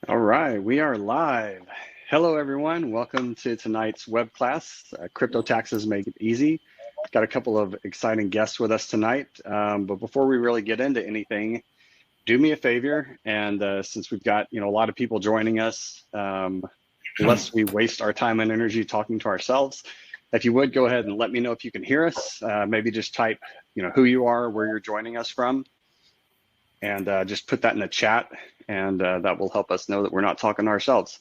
All right, we are live. Hello, everyone. Welcome to tonight's web class, Crypto Taxes Make It Easy. Got a couple of exciting guests with us tonight, but before we really get into anything, do me a favor, and since we've got a lot of people joining us, lest we waste our time and energy talking to ourselves, if you would go ahead and let me know if you can hear us. Maybe just type who you are, where you're joining us from, and just put that in the chat, and that will help us know that we're not talking to ourselves.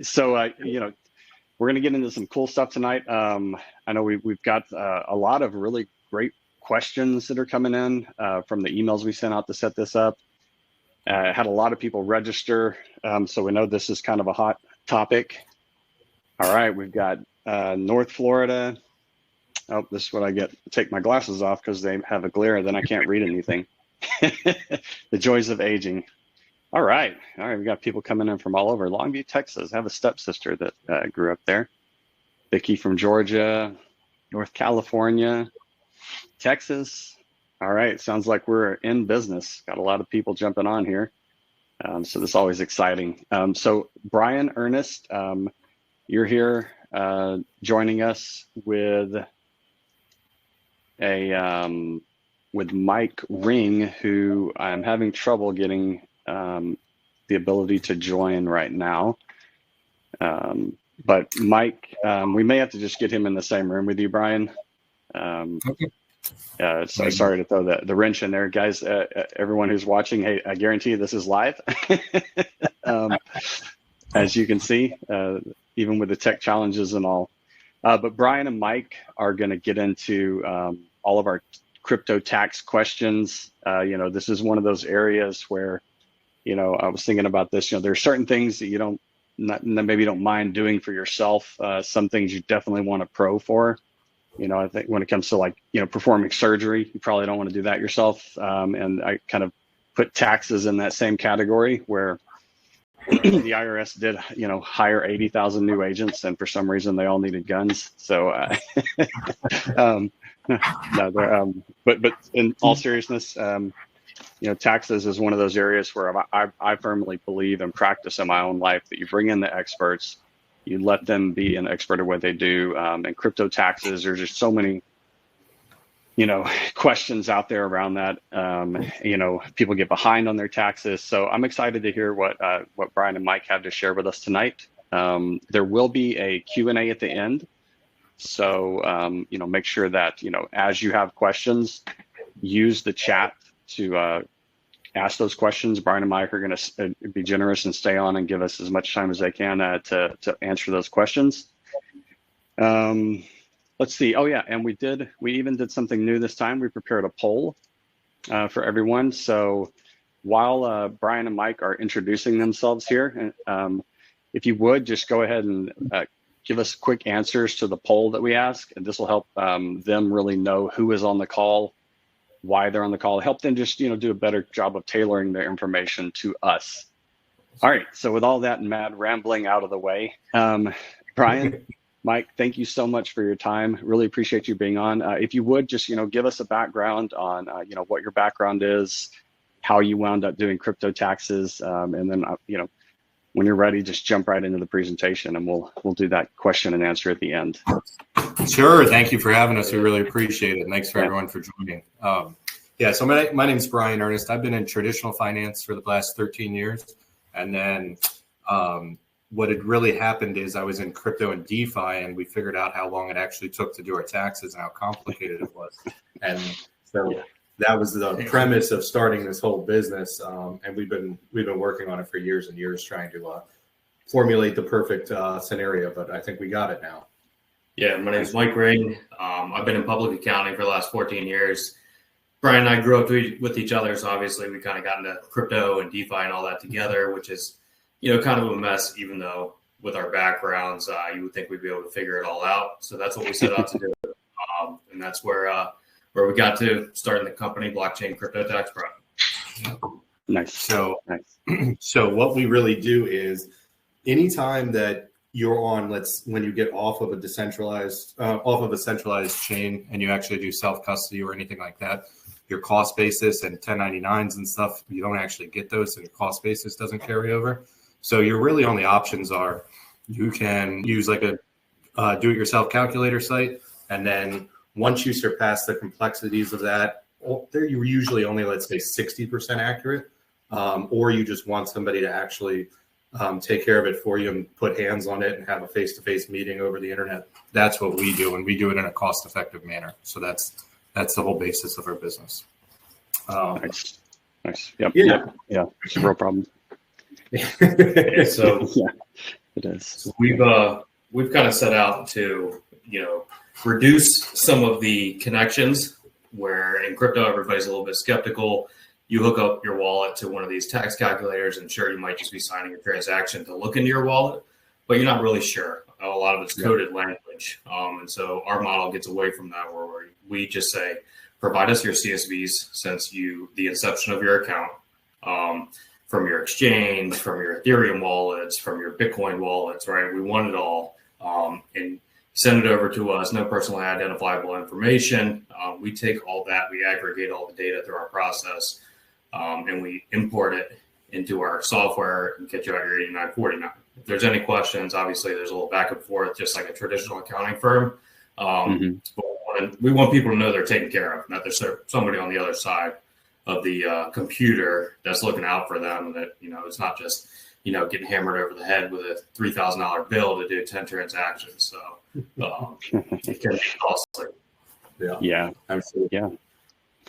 So we're going to get into some cool stuff tonight. I know we've got a lot of really great questions that are coming in from the emails we sent out to set this up. Had a lot of people register, so we know this is kind of a hot topic. All right, we've got North Florida. Oh, this is what I get. Take my glasses off because they have a glare, then I can't read anything. The joys of aging. All right, we got people coming in from all over. Longview, Texas. I have a stepsister that grew up there. Vicky from Georgia, North California, Texas. All right, sounds like we're in business. Got a lot of people jumping on here. So this is always exciting. So Brian, Ernest, you're here joining us with Mike Ring, who I'm having trouble getting the ability to join right now. But Mike, we may have to just get him in the same room with you, Brian. Okay. So sorry to throw the wrench in there, guys. Everyone who's watching, hey, I guarantee you this is live. As you can see, even with the tech challenges and all. But Brian and Mike are going to get into all of our crypto tax questions. This is one of those areas where, I was thinking about this. There are certain things that maybe you don't mind doing for yourself. Some things you definitely want a pro for. I think when it comes to performing surgery, you probably don't want to do that yourself. And I kind of put taxes in that same category where the IRS did, hire 80,000 new agents, and for some reason they all needed guns. So, but in all seriousness, taxes is one of those areas where I firmly believe and practice in my own life that you bring in the experts, you let them be an expert at what they do. And crypto taxes, there's just so many, questions out there around that. People get behind on their taxes. So I'm excited to hear what Brian and Mike have to share with us tonight. There will be a Q&A at the end. So, make sure that, as you have questions, use the chat to ask those questions. Brian and Mike are going to be generous and stay on and give us as much time as they can to answer those questions. Let's see. Oh yeah, and we even did something new this time. We prepared a poll for everyone. So while Brian and Mike are introducing themselves here, if you would just go ahead and give us quick answers to the poll that we ask, and this will help them really know who is on the call, why they're on the call, help them just do a better job of tailoring their information to us. All right. So with all that mad rambling out of the way, Brian. Mike, thank you so much for your time. Really appreciate you being on. If you would just, give us a background on, what your background is, how you wound up doing crypto taxes, and then, when you're ready, just jump right into the presentation, and we'll do that question and answer at the end. Sure. Thank you for having us. We really appreciate it. Thanks for everyone for joining. So my name is Brian Ernest. I've been in traditional finance for the last 13 years, and then what had really happened is I was in crypto and DeFi, and we figured out how long it actually took to do our taxes and how complicated it was. And so that was the premise of starting this whole business. And we've been working on it for years and years, trying to formulate the perfect scenario, but I think we got it now. Yeah, my name is Mike Ring. I've been in public accounting for the last 14 years. Brian and I grew up with each other, so obviously we kind of got into crypto and DeFi and all that together, which is kind of a mess, even though with our backgrounds, you would think we'd be able to figure it all out. So that's what we set out to do. And that's where we got to starting the company, Blockchain Crypto Tax Pro. Nice. So what we really do is anytime that you're on, when you get off of a centralized chain and you actually do self-custody or anything like that, your cost basis and 1099s and stuff, you don't actually get those, so your cost basis doesn't carry over. So your really only options are you can use like a do-it-yourself calculator site, and then once you surpass the complexities of that, they're usually only, let's say, 60% accurate, or you just want somebody to actually take care of it for you and put hands on it and have a face-to-face meeting over the internet. That's what we do, and we do it in a cost-effective manner. So that's the whole basis of our business. Nice. Yep. Yeah. It's a real problem. So yeah, it is. So we've kind of set out to, reduce some of the connections where in crypto everybody's a little bit skeptical. You hook up your wallet to one of these tax calculators, and sure, you might just be signing a transaction to look into your wallet, but you're not really sure. A lot of it's coded language. And so our model gets away from that, where we just say, provide us your CSVs since the inception of your account, from your exchange, from your Ethereum wallets, from your Bitcoin wallets, right? We want it all. And send it over to us, no personally identifiable information. We take all that, we aggregate all the data through our process, and we import it into our software and get you out your 8949. If there's any questions, obviously there's a little back and forth, just like a traditional accounting firm. But we want people to know they're taken care of, that there's somebody on the other side of the computer that's looking out for them, and that, it's not just, getting hammered over the head with a $3,000 bill to do 10 transactions. So it can be costly. Yeah, absolutely. Yeah.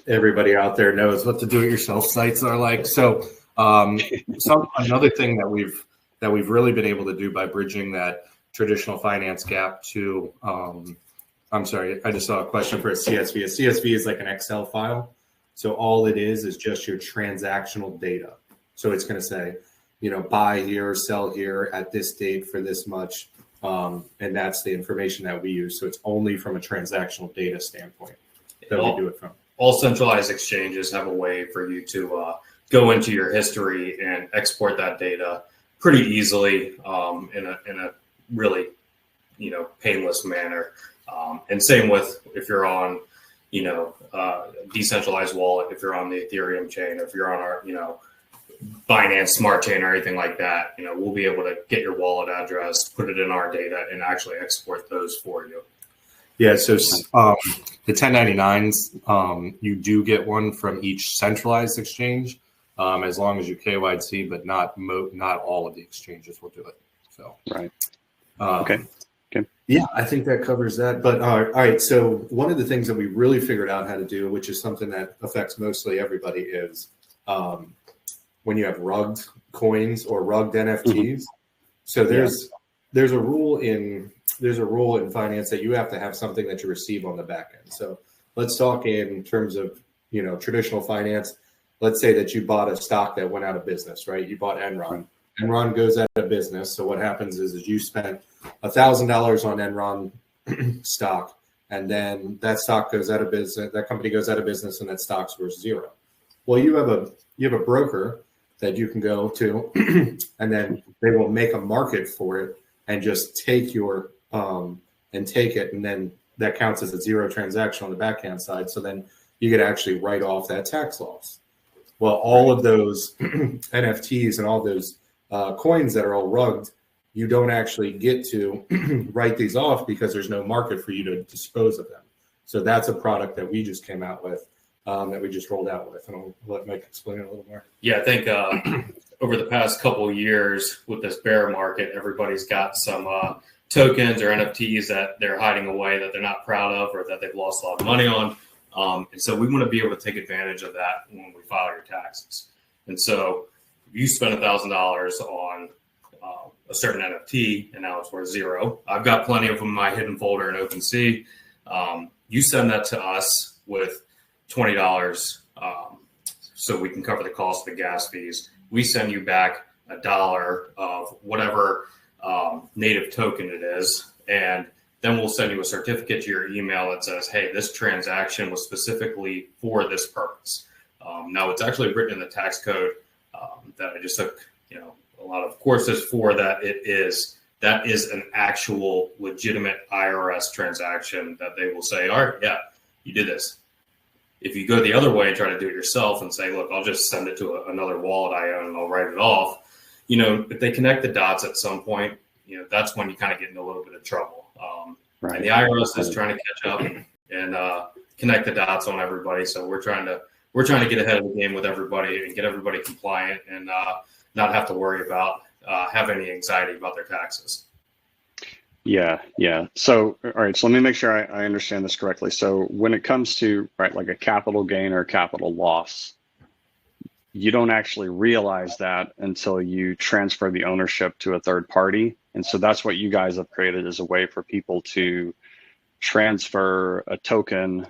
Everybody out there knows what the do-it-yourself sites are like. So another thing that we've really been able to do by bridging that traditional finance gap to, I'm sorry, I just saw a question for a CSV. A CSV is like an Excel file. So all it is just your transactional data. So it's going to say, buy here, sell here at this date for this much. And that's the information that we use. So it's only from a transactional data standpoint that we do it from. All centralized exchanges have a way for you to go into your history and export that data pretty easily in a really, painless manner. And same with if you're on, decentralized wallet, if you're on the Ethereum chain, if you're on our, Binance Smart Chain or anything like that, we'll be able to get your wallet address, put it in our data, and actually export those for you. Yeah, so the 1099s, you do get one from each centralized exchange, as long as you KYC, but not all of the exchanges will do it. So right. Okay. Yeah, I think that covers that. But all right, so one of the things that we really figured out how to do, which is something that affects mostly everybody, is when you have rugged coins or rugged NFTs. Mm-hmm. So there's a rule in finance that you have to have something that you receive on the back end. So let's talk in terms of traditional finance. Let's say that you bought a stock that went out of business, right? You bought Enron. Enron goes out of business. So what happens is you spent $1,000 on Enron stock, and then that stock goes out of business. That company goes out of business, and that stock's worth $0. Well, you have a broker that you can go to, and then they will make a market for it and just take your take it, and then that counts as a $0 transaction on the backhand side. So then you could actually write off that tax loss. Well, all of those NFTs and all those coins that are all rugged, you don't actually get to write these off because there's no market for you to dispose of them. So that's a product that we just came out with, that we just rolled out with. And I'll let Mike explain it a little more. Yeah, I think over the past couple of years with this bear market, everybody's got some tokens or NFTs that they're hiding away that they're not proud of or that they've lost a lot of money on. And so we want to be able to take advantage of that when we file your taxes. And so if you spend $1,000 on a certain NFT and now it's worth $0, I've got plenty of them in my hidden folder in OpenSea. You send that to us with $20 so we can cover the cost of the gas fees. We send you back $1 of whatever native token it is, and then we'll send you a certificate to your email that says, hey, this transaction was specifically for this purpose. Now it's actually written in the tax code that I just took, a lot of courses for that. That is an actual legitimate IRS transaction that they will say, all right, yeah, you did this. If you go the other way and try to do it yourself and say, look, I'll just send it to another wallet I own and I'll write it off, if they connect the dots at some point, that's when you kind of get in a little bit of trouble. Right. And the IRS is trying to catch up and connect the dots on everybody. So we're trying to get ahead of the game with everybody and get everybody compliant and not have to worry about have any anxiety about their taxes. Yeah. So, all right. So let me make sure I understand this correctly. So when it comes to like a capital gain or a capital loss, you don't actually realize that until you transfer the ownership to a third party. And so that's what you guys have created as a way for people to transfer a token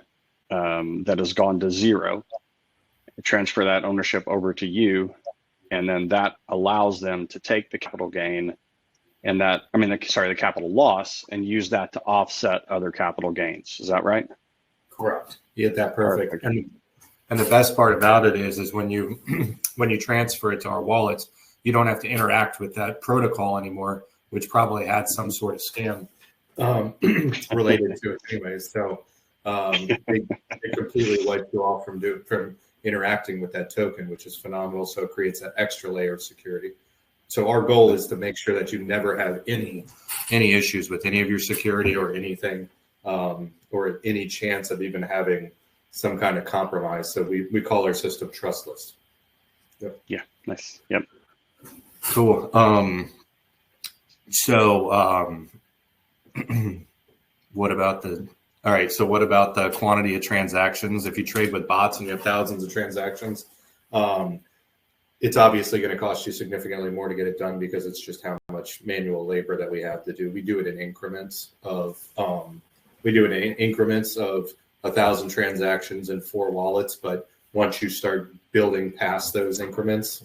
that has gone to zero, transfer that ownership over to you, and then that allows them to take the capital gain and the capital loss and use that to offset other capital gains. Is that right? Correct. You get that perfect. And the best part about it is when you transfer it to our wallets, you don't have to interact with that protocol anymore, which probably had some sort of scam related to it anyways. So they completely wipe you off from interacting with that token, which is phenomenal. So it creates that extra layer of security. So our goal is to make sure that you never have any issues with any of your security or anything, or any chance of even having some kind of compromise. So we call our system trustless. Yep. Yeah. Nice. Yep. Cool. What about the quantity of transactions? If you trade with bots and you have thousands of transactions, it's obviously going to cost you significantly more to get it done because it's just how much manual labor that we have to do. We do it in increments of 1,000 transactions in 4 wallets. But once you start building past those increments,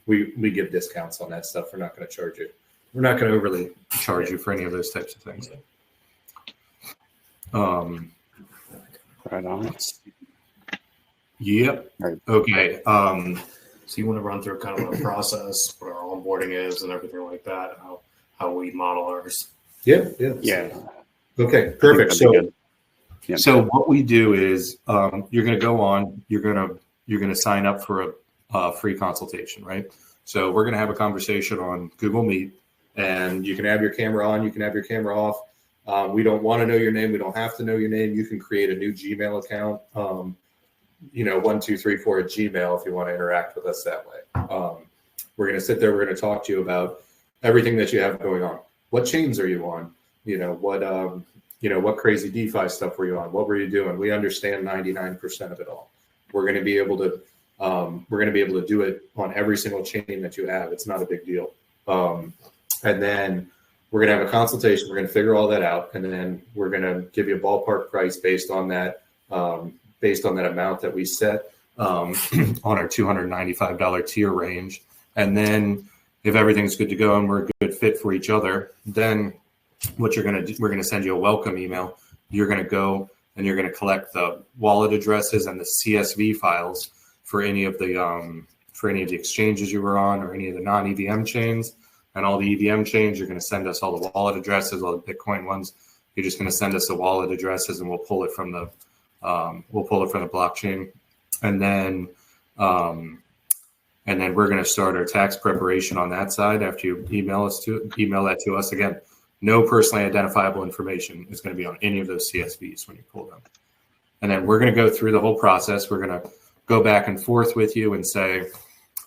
we give discounts on that stuff. We're not going to charge you. We're not going to overly charge you for any of those types of things. Right on. Yep. Right. Okay. So you want to run through kind of a process, what our onboarding is and everything like that, how we model ours. Yeah. Okay, perfect. So what we do is you're going to go on, you're going to sign up for a free consultation, right? So we're going to have a conversation on Google Meet, and you can have your camera on, you can have your camera off. We don't want to know your name. We don't have to know your name. You can create a new Gmail account. 1234 at Gmail if you want to interact with us that way. We're going to sit there. We're going to talk to you about everything that you have going on. What chains are you on? What crazy DeFi stuff were you on? What were you doing? We understand 99% of it all. We're going to be able to do it on every single chain that you have. It's not a big deal. And then we're going to have a consultation. We're going to figure all that out, and then we're going to give you a ballpark price based on that amount that we set on our $295 tier range. And then if everything's good to go and we're a good fit for each other, then what you're going to do, we're going to send you a welcome email. You're going to go and you're going to collect the wallet addresses and the CSV files for any of the exchanges you were on or any of the non-EVM chains. And all the EVM chains, you're going to send us all the wallet addresses, all the Bitcoin ones. You're just going to send us the wallet addresses, and we'll pull it from the blockchain. And then we're going to start our tax preparation on that side after you email that to us. Again, no personally identifiable information is going to be on any of those CSVs when you pull them. And then we're going to go through the whole process. We're going to go back and forth with you and say,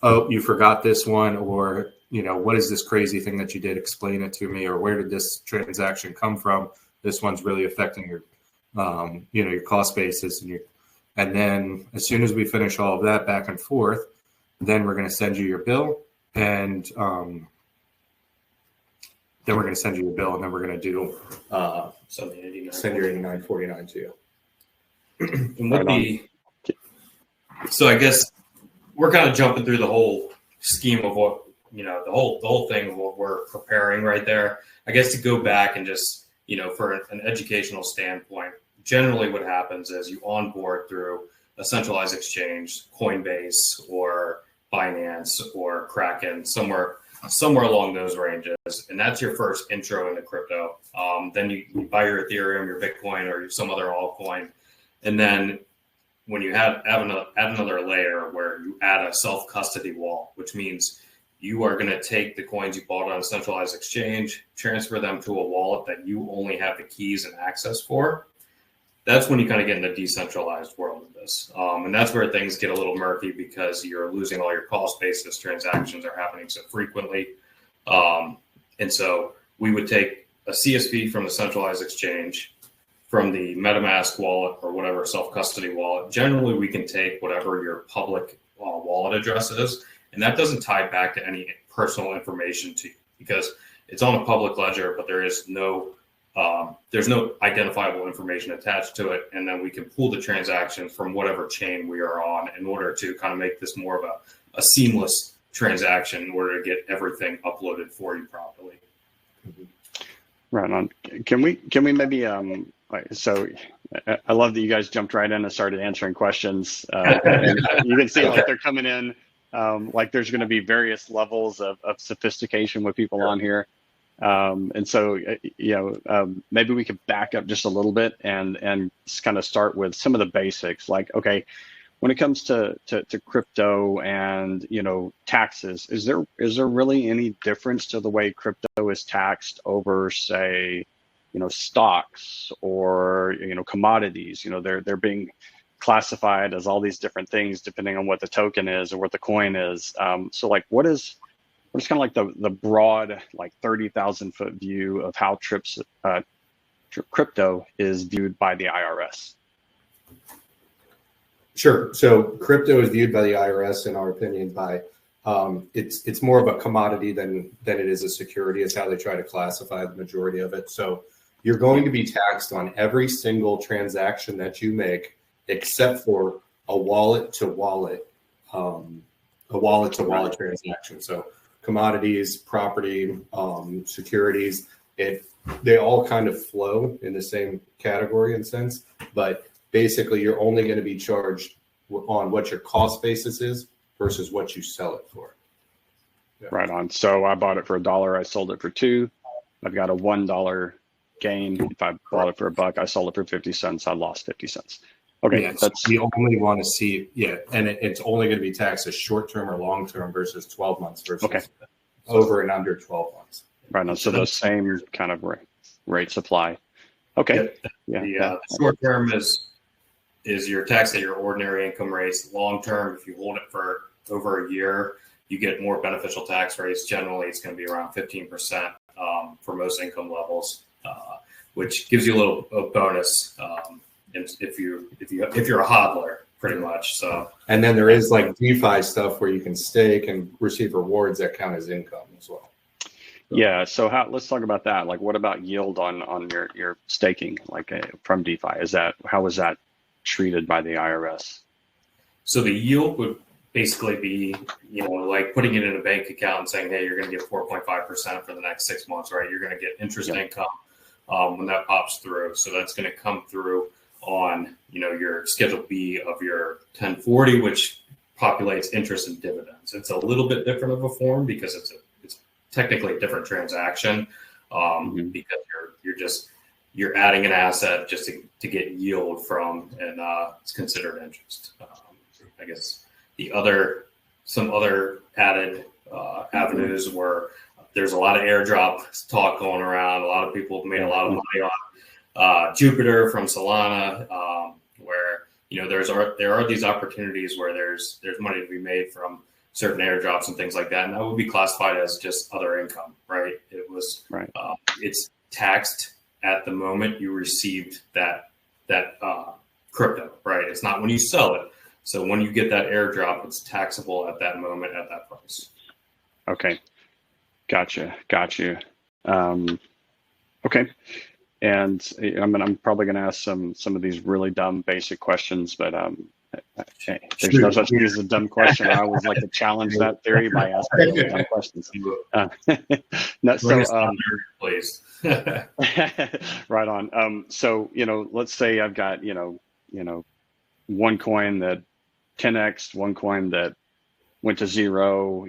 oh, you forgot this one, or what is this crazy thing that you did? Explain it to me. Or where did this transaction come from? This one's really affecting your your cost basis. And then as soon as we finish all of that back and forth, then we're going to send you your bill, and then we're going to do send your 8949 to you. And so I guess we're kind of jumping through the whole scheme of what the whole thing of what we're preparing right there. I guess to go back and just for an educational standpoint, generally what happens is you onboard through a centralized exchange, Coinbase or Binance or Kraken, somewhere along those ranges. And that's your first intro into crypto. Then you buy your Ethereum, your Bitcoin, or some other altcoin. And then when you add another layer where you add a self-custody wallet, which means you are going to take the coins you bought on a centralized exchange, transfer them to a wallet that you only have the keys and access for. That's when you kind of get in the decentralized world of this. And that's where things get a little murky because you're losing all your cost basis. Transactions are happening so frequently. And so we would take a CSV from the centralized exchange, from the MetaMask wallet or whatever self-custody wallet. Generally, we can take whatever your public wallet address is, and that doesn't tie back to any personal information to you because it's on a public ledger, but there's no identifiable information attached to it. And then we can pull the transactions from whatever chain we are on in order to kind of make this more of a seamless transaction in order to get everything uploaded for you properly. Right on. Can we maybe so I love that you guys jumped right in and started answering questions. And you can see like they're coming in. Like there's going to be various levels of sophistication with people on here. And so, maybe we could back up just a little bit and just kind of start with some of the basics. Like, okay, when it comes to crypto and, taxes, is there really any difference to the way crypto is taxed over, say, stocks or, commodities? They're being classified as all these different things depending on what the token is or what the coin is. So like, what's kind of like the broad, like 30,000 foot view of how crypto is viewed by the IRS? Sure. So crypto is viewed by the IRS, in our opinion, by it's more of a commodity than it is a security. It's how they try to classify the majority of it. So you're going to be taxed on every single transaction that you make, except for a wallet to wallet transaction. So commodities, property, securities, they all kind of flow in the same category in sense, but basically you're only going to be charged on what your cost basis is versus what you sell it for. Yeah. Right on. So I bought it for $1, I sold it for $2. I've got a $1 gain. If I bought it for $1, I sold it for 50 cents, I lost 50 cents. Okay, yeah, that's we only want to see, and it's only going to be taxed as short-term or long-term versus 12 months versus over and under 12 months. Right on. So those same kind of rates apply. Okay. The short-term is your tax at your ordinary income rates. Long-term, if you hold it for over a year, you get more beneficial tax rates. Generally, it's going to be around 15% for most income levels, which gives you a little bonus. If you're a hodler, pretty much. So, and then there is like DeFi stuff where you can stake and receive rewards that count as income as well. Yeah. So let's talk about that. Like, what about yield on your staking, like from DeFi? How is that treated by the IRS? So the yield would basically be, like putting it in a bank account and saying, hey, you're going to get 4.5% for the next 6 months, right? You're going to get interest income when that pops through. So that's going to come through on your Schedule B of your 1040, which populates interest and dividends. It's a little bit different of a form because it's technically a different transaction because you're adding an asset just to get yield from, and it's considered interest. I guess some other added avenues where there's a lot of airdrop talk going around. A lot of people have made a lot of money on Jupiter from Solana, where there are these opportunities where there's money to be made from certain airdrops and things like that, and that would be classified as just other income, right? It was right. It's taxed at the moment you received that crypto, right? It's not when you sell it. So when you get that airdrop, it's taxable at that moment at that price. Okay, gotcha. Okay. And I'm probably going to ask some of these really dumb basic questions, but there's no such thing as a dumb question. I always like to challenge that theory by asking really dumb questions. Please. Right on. So let's say I've got one coin that 10x, one coin that went to zero.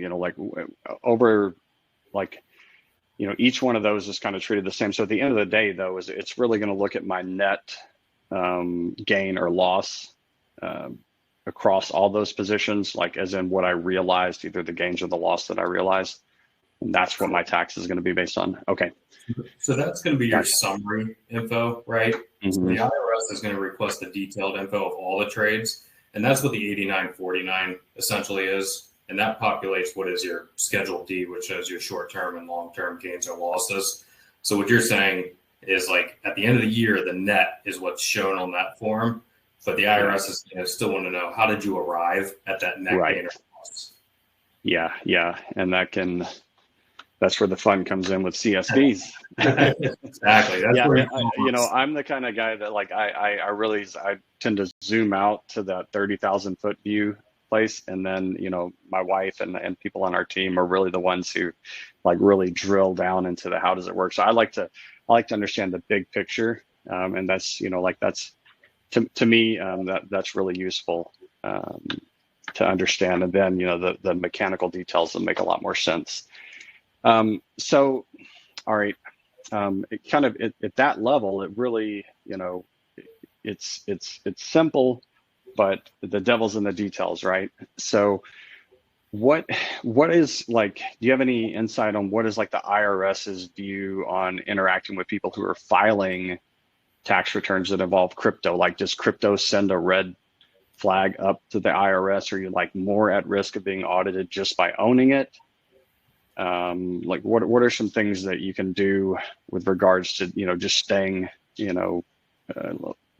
Each one of those is kind of treated the same. So at the end of the day, though, it's really going to look at my net gain or loss across all those positions, like as in what I realized, either the gains or the loss that I realized. And that's what my tax is going to be based on. Okay. So that's going to be your summary info, right? Mm-hmm. So the IRS is going to request the detailed info of all the trades. And that's what the 8949 essentially is. And that populates what is your Schedule D, which shows your short-term and long-term gains or losses. So what you're saying is, like, at the end of the year, the net is what's shown on that form. But the IRS is still want to know, how did you arrive at that net gain or loss? Yeah. And that's where the fun comes in with CSVs. Exactly. That's where I'm the kind of guy that, like, I tend to zoom out to that 30,000 foot view place. And then, my wife and people on our team are really the ones who, like, really drill down into how does it work. So I like to understand the big picture. And that's, that's to me, that's really useful to understand. And then, the mechanical details that make a lot more sense. So, all right. It kind of, at that level, it really, it's simple, but the devil's in the details, right? So what is, like, do you have any insight on what is, like, the IRS's view on interacting with people who are filing tax returns that involve crypto? Like, does crypto send a red flag up to the IRS? Are you, like, more at risk of being audited just by owning it? Like, what are some things that you can do with regards to, just staying,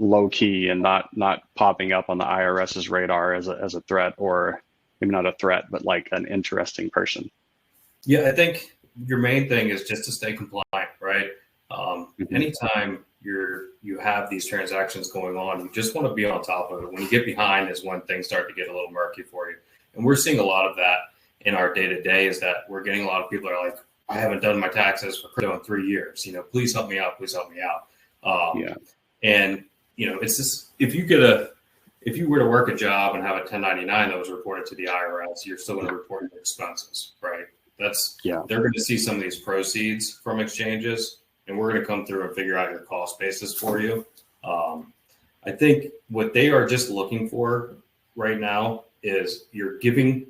low key and not popping up on the IRS's radar as a threat, or maybe not a threat, but like an interesting person? Yeah, I think your main thing is just to stay compliant, right? Anytime you have these transactions going on, you just want to be on top of it. When you get behind is when things start to get a little murky for you. And we're seeing a lot of that in our day-to-day, is that we're getting a lot of people that are like, I haven't done my taxes for crypto in 3 years. Please help me out. Please help me out. And, it's just, if you were to work a job and have a 1099 that was reported to the IRS, you're still going to report your expenses, right? They're going to see some of these proceeds from exchanges, and we're going to come through and figure out your cost basis for you. I think what they are just looking for right now is you're giving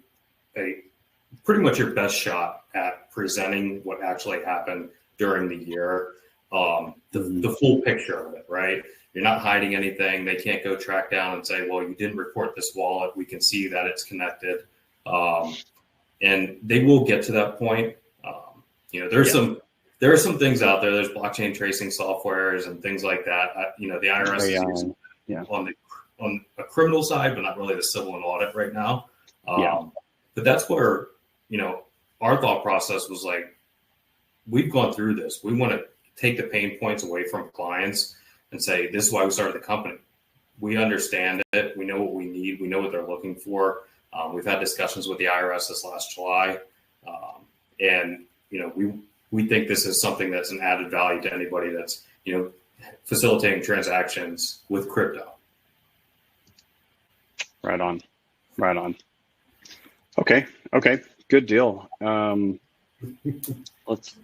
pretty much your best shot at presenting what actually happened during the year, the full picture of it, right? You're not hiding anything. They can't go track down and say, well, you didn't report this wallet. We can see that it's connected. And they will get to that point. There are some things out there. There's blockchain tracing softwares and things like that. The IRS is using on a criminal side, but not really the civil and audit right now. But that's where, our thought process was like, we've gone through this. We want to take the pain points away from clients and say, this is why we started the company. We understand it. We know what we need. We know what they're looking for. We've had discussions with the IRS this last July. And we think this is something that's an added value to anybody that's, facilitating transactions with crypto. Right on. Okay. Good deal. Let's,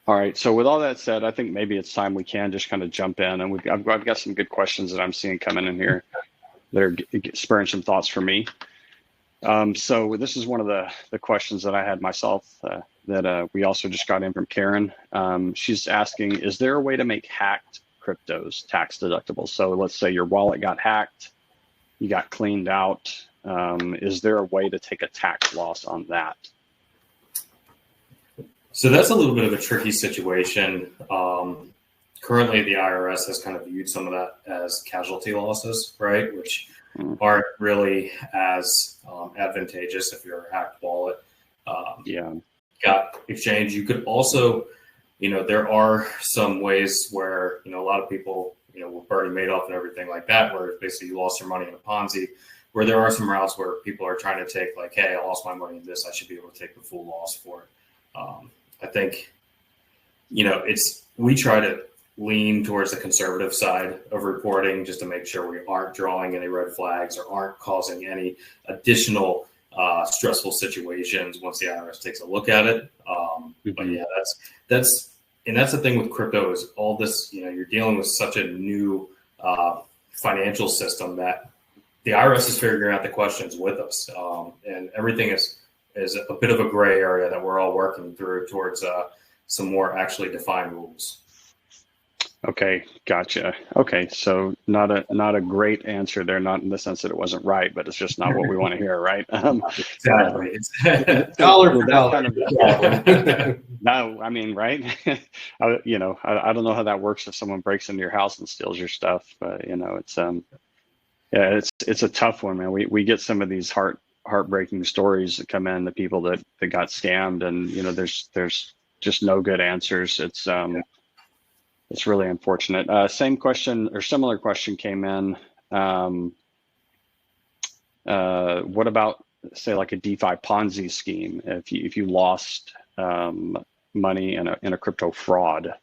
all right. So with all that said, I think maybe it's time we can just kind of jump in, and I've got some good questions that I'm seeing coming in here that are spurring some thoughts for me. So this is one of the questions that I had myself that we also just got in from Karen. She's asking, is there a way to make hacked cryptos tax deductible? So let's say your wallet got hacked, you got cleaned out. Is there a way to take a tax loss on that? So that's a little bit of a tricky situation. Currently, the IRS has kind of viewed some of that as casualty losses, right? Which aren't really as advantageous if you're a hacked wallet. Got exchange. You could also, there are some ways where, a lot of people, with Bernie Madoff and everything like that, where basically you lost your money in a Ponzi, where there are some routes where people are trying to take like, hey, I lost my money in this, I should be able to take the full loss for it. I think, we try to lean towards the conservative side of reporting just to make sure we aren't drawing any red flags or aren't causing any additional stressful situations once the IRS takes a look at it. But yeah, that's And that's the thing with crypto is all this, you're dealing with such a new financial system that the IRS is figuring out the questions with us. And everything is a bit of a gray area that we're all working through towards some more actually defined rules. Okay, gotcha. Okay, so not a great answer there, not in the sense that it wasn't right, but it's just not what we want to hear, right? Exactly. It's dollar for dollar. Kind of, no, I mean, right? I don't know how that works if someone breaks into your house and steals your stuff, but it's it's a tough one, man. We get some of these heartbreaking stories that come in, the people that got scammed, and there's just no good answers. It's really unfortunate. Same question or similar question came in. What about, say, like a DeFi Ponzi scheme? If you lost money in a crypto fraud,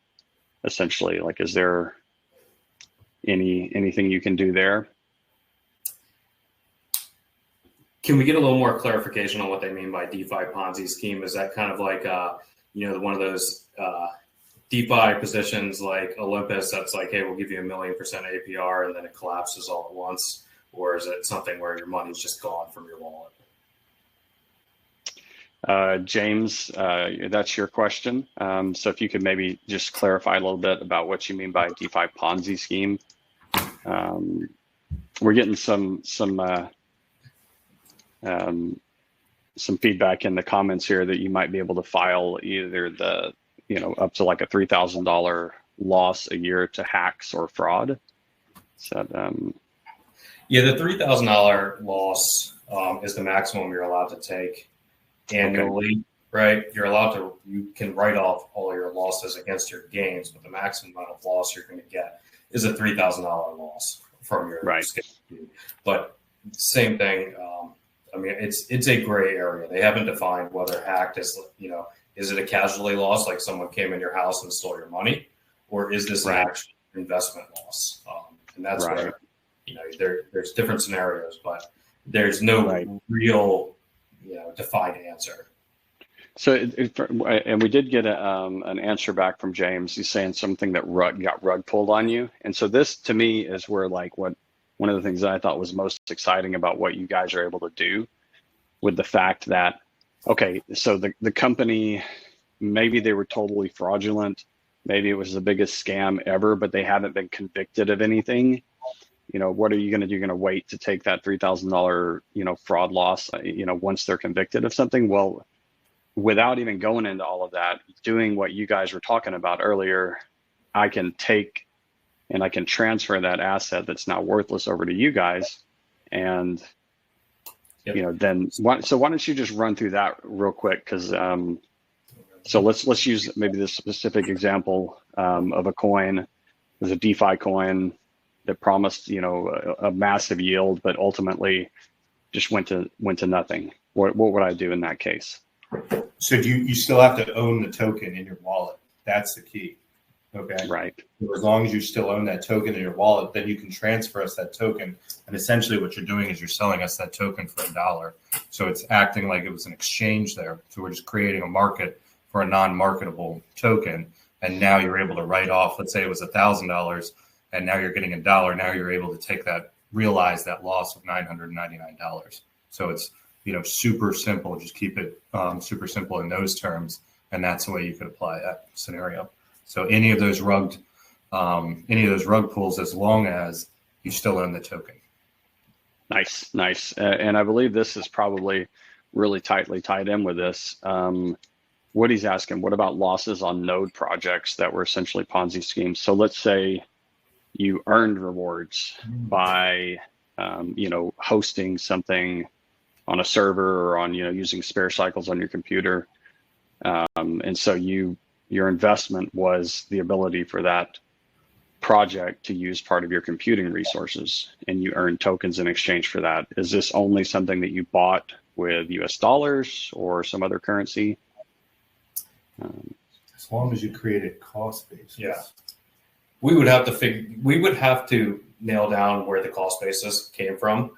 essentially, like, is there anything you can do there? Can we get a little more clarification on what they mean by DeFi Ponzi scheme? Is that kind of like one of those DeFi positions like Olympus that's like, hey, we'll give you 1,000,000% APR and then it collapses all at once? Or is it something where your money's just gone from your wallet? James, that's your question. So if you could maybe just clarify a little bit about what you mean by DeFi Ponzi scheme. We're getting some feedback in the comments here that you might be able to file either the up to like a $3,000 loss a year to hacks or fraud. So, the $3,000 loss is the maximum you're allowed to take annually, right? You can write off all your losses against your gains, but the maximum amount of loss you're going to get is a $3,000 loss from your schedule. But same thing. It's a gray area. They haven't defined whether hacked is, is it a casualty loss, like someone came in your house and stole your money, or is this an actual investment loss? And that's where, there's different scenarios, but there's no real, defined answer. So, and we did get an answer back from James. He's saying something that got rug pulled on you. And so this, to me, is where one of the things that I thought was most exciting about what you guys are able to do, with the fact that, okay, so the company, maybe they were totally fraudulent. Maybe it was the biggest scam ever, but they haven't been convicted of anything. What are you going to do? You're going to wait to take that $3,000, fraud loss, once they're convicted of something? Well, without even going into all of that, doing what you guys were talking about earlier, I can take and I can transfer that asset that's now worthless over to you guys. And then why don't you just run through that real quick? Because so let's use maybe this specific example of a coin. There's a DeFi coin that promised a massive yield, but ultimately just went to nothing. What would I do in that case? So you still have to own the token in your wallet. That's the key. Okay. Right. So as long as you still own that token in your wallet, then you can transfer us that token. And essentially what you're doing is you're selling us that token for $1. So it's acting like it was an exchange there. So we're just creating a market for a non-marketable token. And now you're able to write off, let's say it was $1,000, and now you're getting $1. Now you're able to take that, realize that loss of $999. So it's, super simple. Just keep it super simple in those terms. And that's the way you could apply that scenario. So any of those rug pulls, as long as you still own the token. Nice. And I believe this is probably really tightly tied in with this. What he's asking, what about losses on node projects that were essentially Ponzi schemes? So let's say you earned rewards by, hosting something on a server or on, using spare cycles on your computer. And so your investment was the ability for that project to use part of your computing resources, and you earn tokens in exchange for that. Is this only something that you bought with US dollars or some other currency? As long as you create a cost basis. Yeah. We would have to nail down where the cost basis came from,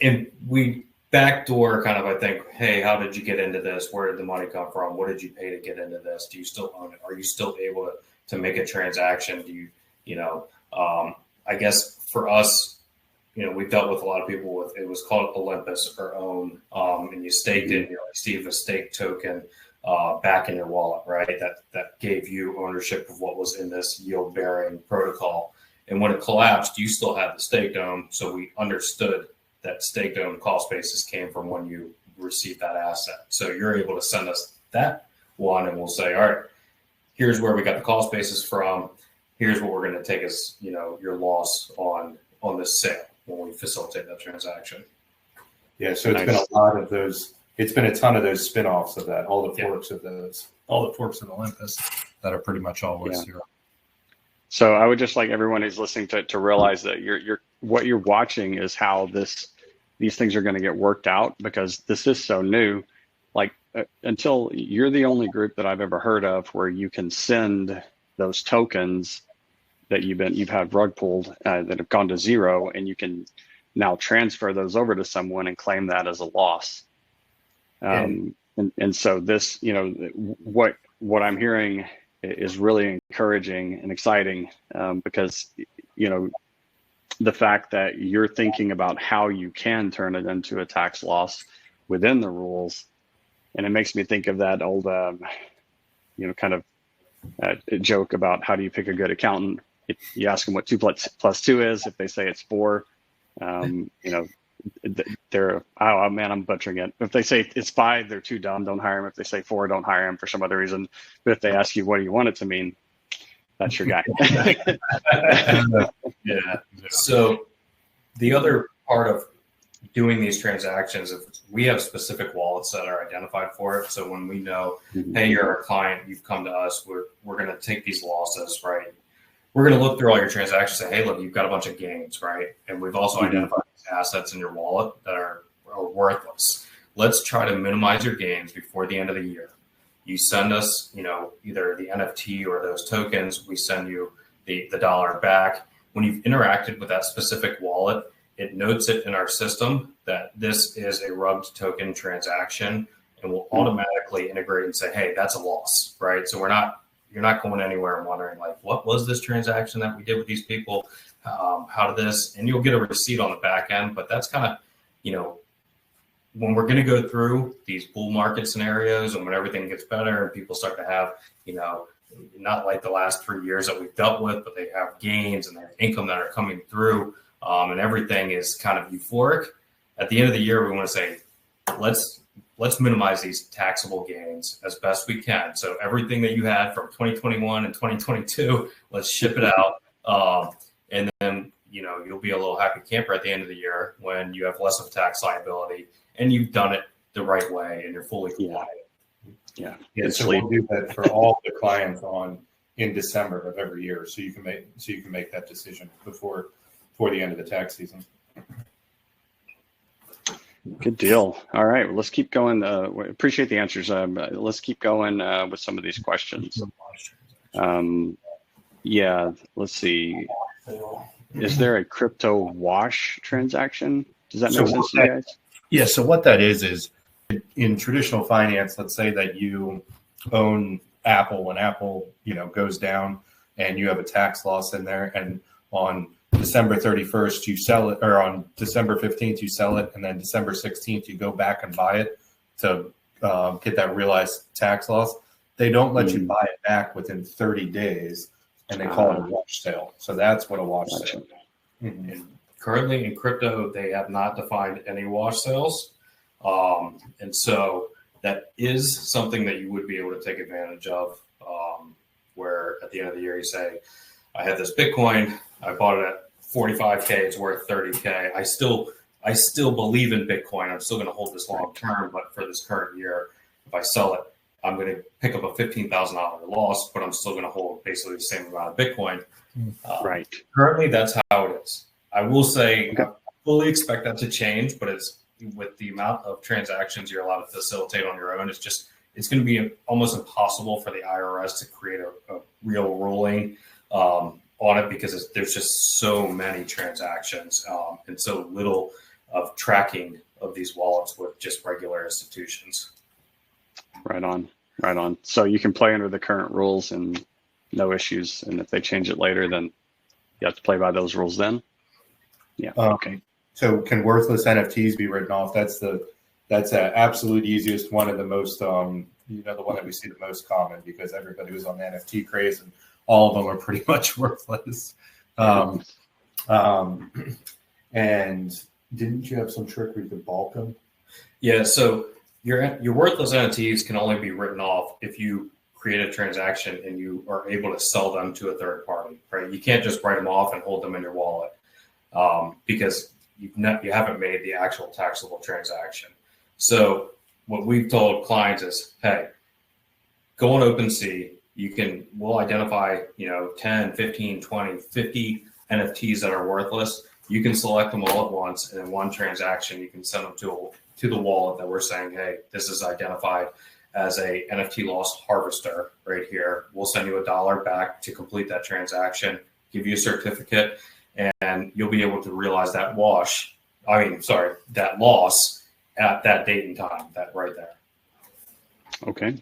and backdoor kind of, I think, hey, how did you get into this? Where did the money come from? What did you pay to get into this? Do you still own it? Are you still able to make a transaction? Do you know, I guess for us, you know, we've dealt with a lot of people with, it was called Olympus or Own, and you staked it, you know, receive a stake token back in your wallet, right? That gave you ownership of what was in this yield bearing protocol. And when it collapsed, you still had the staked own. So we understood that staked own cost basis came from when you received that asset. So you're able to send us that one and we'll say, all right, here's where we got the cost basis from. Here's what we're going to take as, you know, your loss on this sale when we facilitate that transaction. Yeah, so it's been a lot of those. It's been a ton of those spin-offs of that, all the forks of those, all the forks of Olympus that are pretty much always zero. So I would just like everyone who's listening to realize that what you're watching is how these things are going to get worked out, because this is so new. Like until you're the only group that I've ever heard of where you can send those tokens that you've had rug pulled that have gone to zero, and you can now transfer those over to someone and claim that as a loss. And so this, you know, what I'm hearing is really encouraging and exciting, because, you know, the fact that you're thinking about how you can turn it into a tax loss within the rules. And it makes me think of that old, you know, kind of joke about how do you pick a good accountant? You ask them what 2 plus 2 is. If they say it's 4, you know, oh man, I'm butchering it. If they say it's 5, they're too dumb, don't hire them. If they say 4, don't hire them for some other reason. But if they ask you, what do you want it to mean? That's your guy. Yeah. So the other part of doing these transactions, if we have specific wallets that are identified for it. So when we know, hey, you're a client, you've come to us, we're going to take these losses, right? We're going to look through all your transactions and say, hey, look, you've got a bunch of gains, right? And we've also identified assets in your wallet that are worthless. Let's try to minimize your gains before the end of the year. You send us, you know, either the NFT or those tokens. We send you the dollar back. When you've interacted with that specific wallet, it notes it in our system that this is a rubbed token transaction, and we'll automatically integrate and say, hey, that's a loss, right? So you're not going anywhere and wondering, like, what was this transaction that we did with these people? How did this? And you'll get a receipt on the back end. But that's kind of, you know, when we're going to go through these bull market scenarios and when everything gets better and people start to have, you know, not like the last 3 years that we've dealt with, but they have gains and they have income that are coming through, and everything is kind of euphoric. At the end of the year, we want to say, let's minimize these taxable gains as best we can. So everything that you had from 2021 and 2022, let's ship it out. And then, you know, you'll be a little happy camper at the end of the year when you have less of a tax liability and you've done it the right way and you're fully compliant. Yeah. So we'll do that for all the clients in December of every year. So you can make that decision before the end of the tax season. Good deal. All right, well, let's keep going. We appreciate the answers. Let's keep going with some of these questions. Yeah, let's see. Is there a crypto wash transaction? Does that make sense to you guys? Yeah, so what that is in traditional finance, let's say that you own Apple when Apple, you know, goes down and you have a tax loss in there, and on December 31st, you sell it, or on December 15th, you sell it, and then December 16th, you go back and buy it to get that realized tax loss. They don't let you buy it back within 30 days, and they call it a wash sale. So that's what a wash sale is. And currently in crypto, they have not defined any wash sales. And so that is something that you would be able to take advantage of, where at the end of the year, you say, I had this Bitcoin, I bought it at 45K, it's worth 30K. I still believe in Bitcoin. I'm still going to hold this long term, but for this current year, if I sell it, I'm going to pick up a $15,000 loss, but I'm still going to hold basically the same amount of Bitcoin. Right. Currently, that's how it is. I will say, I fully expect that to change, but it's with the amount of transactions you're allowed to facilitate on your own, it's going to be almost impossible for the IRS to create a real ruling on it, because there's just so many transactions and so little of tracking of these wallets with just regular institutions. Right on. So you can play under the current rules and no issues. And if they change it later, then you have to play by those rules then. Yeah. Okay. So can worthless NFTs be written off? That's the absolute easiest one and the most, the one that we see the most common, because everybody was on the NFT craze and all of them are pretty much worthless. And didn't you have some trick where you could bulk them? Yeah. So your worthless NFTs can only be written off if you create a transaction and you are able to sell them to a third party, right? You can't just write them off and hold them in your wallet because you haven't made the actual taxable transaction. So what we've told clients is, hey, go on OpenSea. We'll identify, 10, 15, 20, 50 NFTs that are worthless. You can select them all at once, and in one transaction, you can send them to the wallet that we're saying, hey, this is identified as a NFT loss harvester right here. We'll send you $1 back to complete that transaction, give you a certificate, and you'll be able to realize that loss at that date and time, that right there. Okay.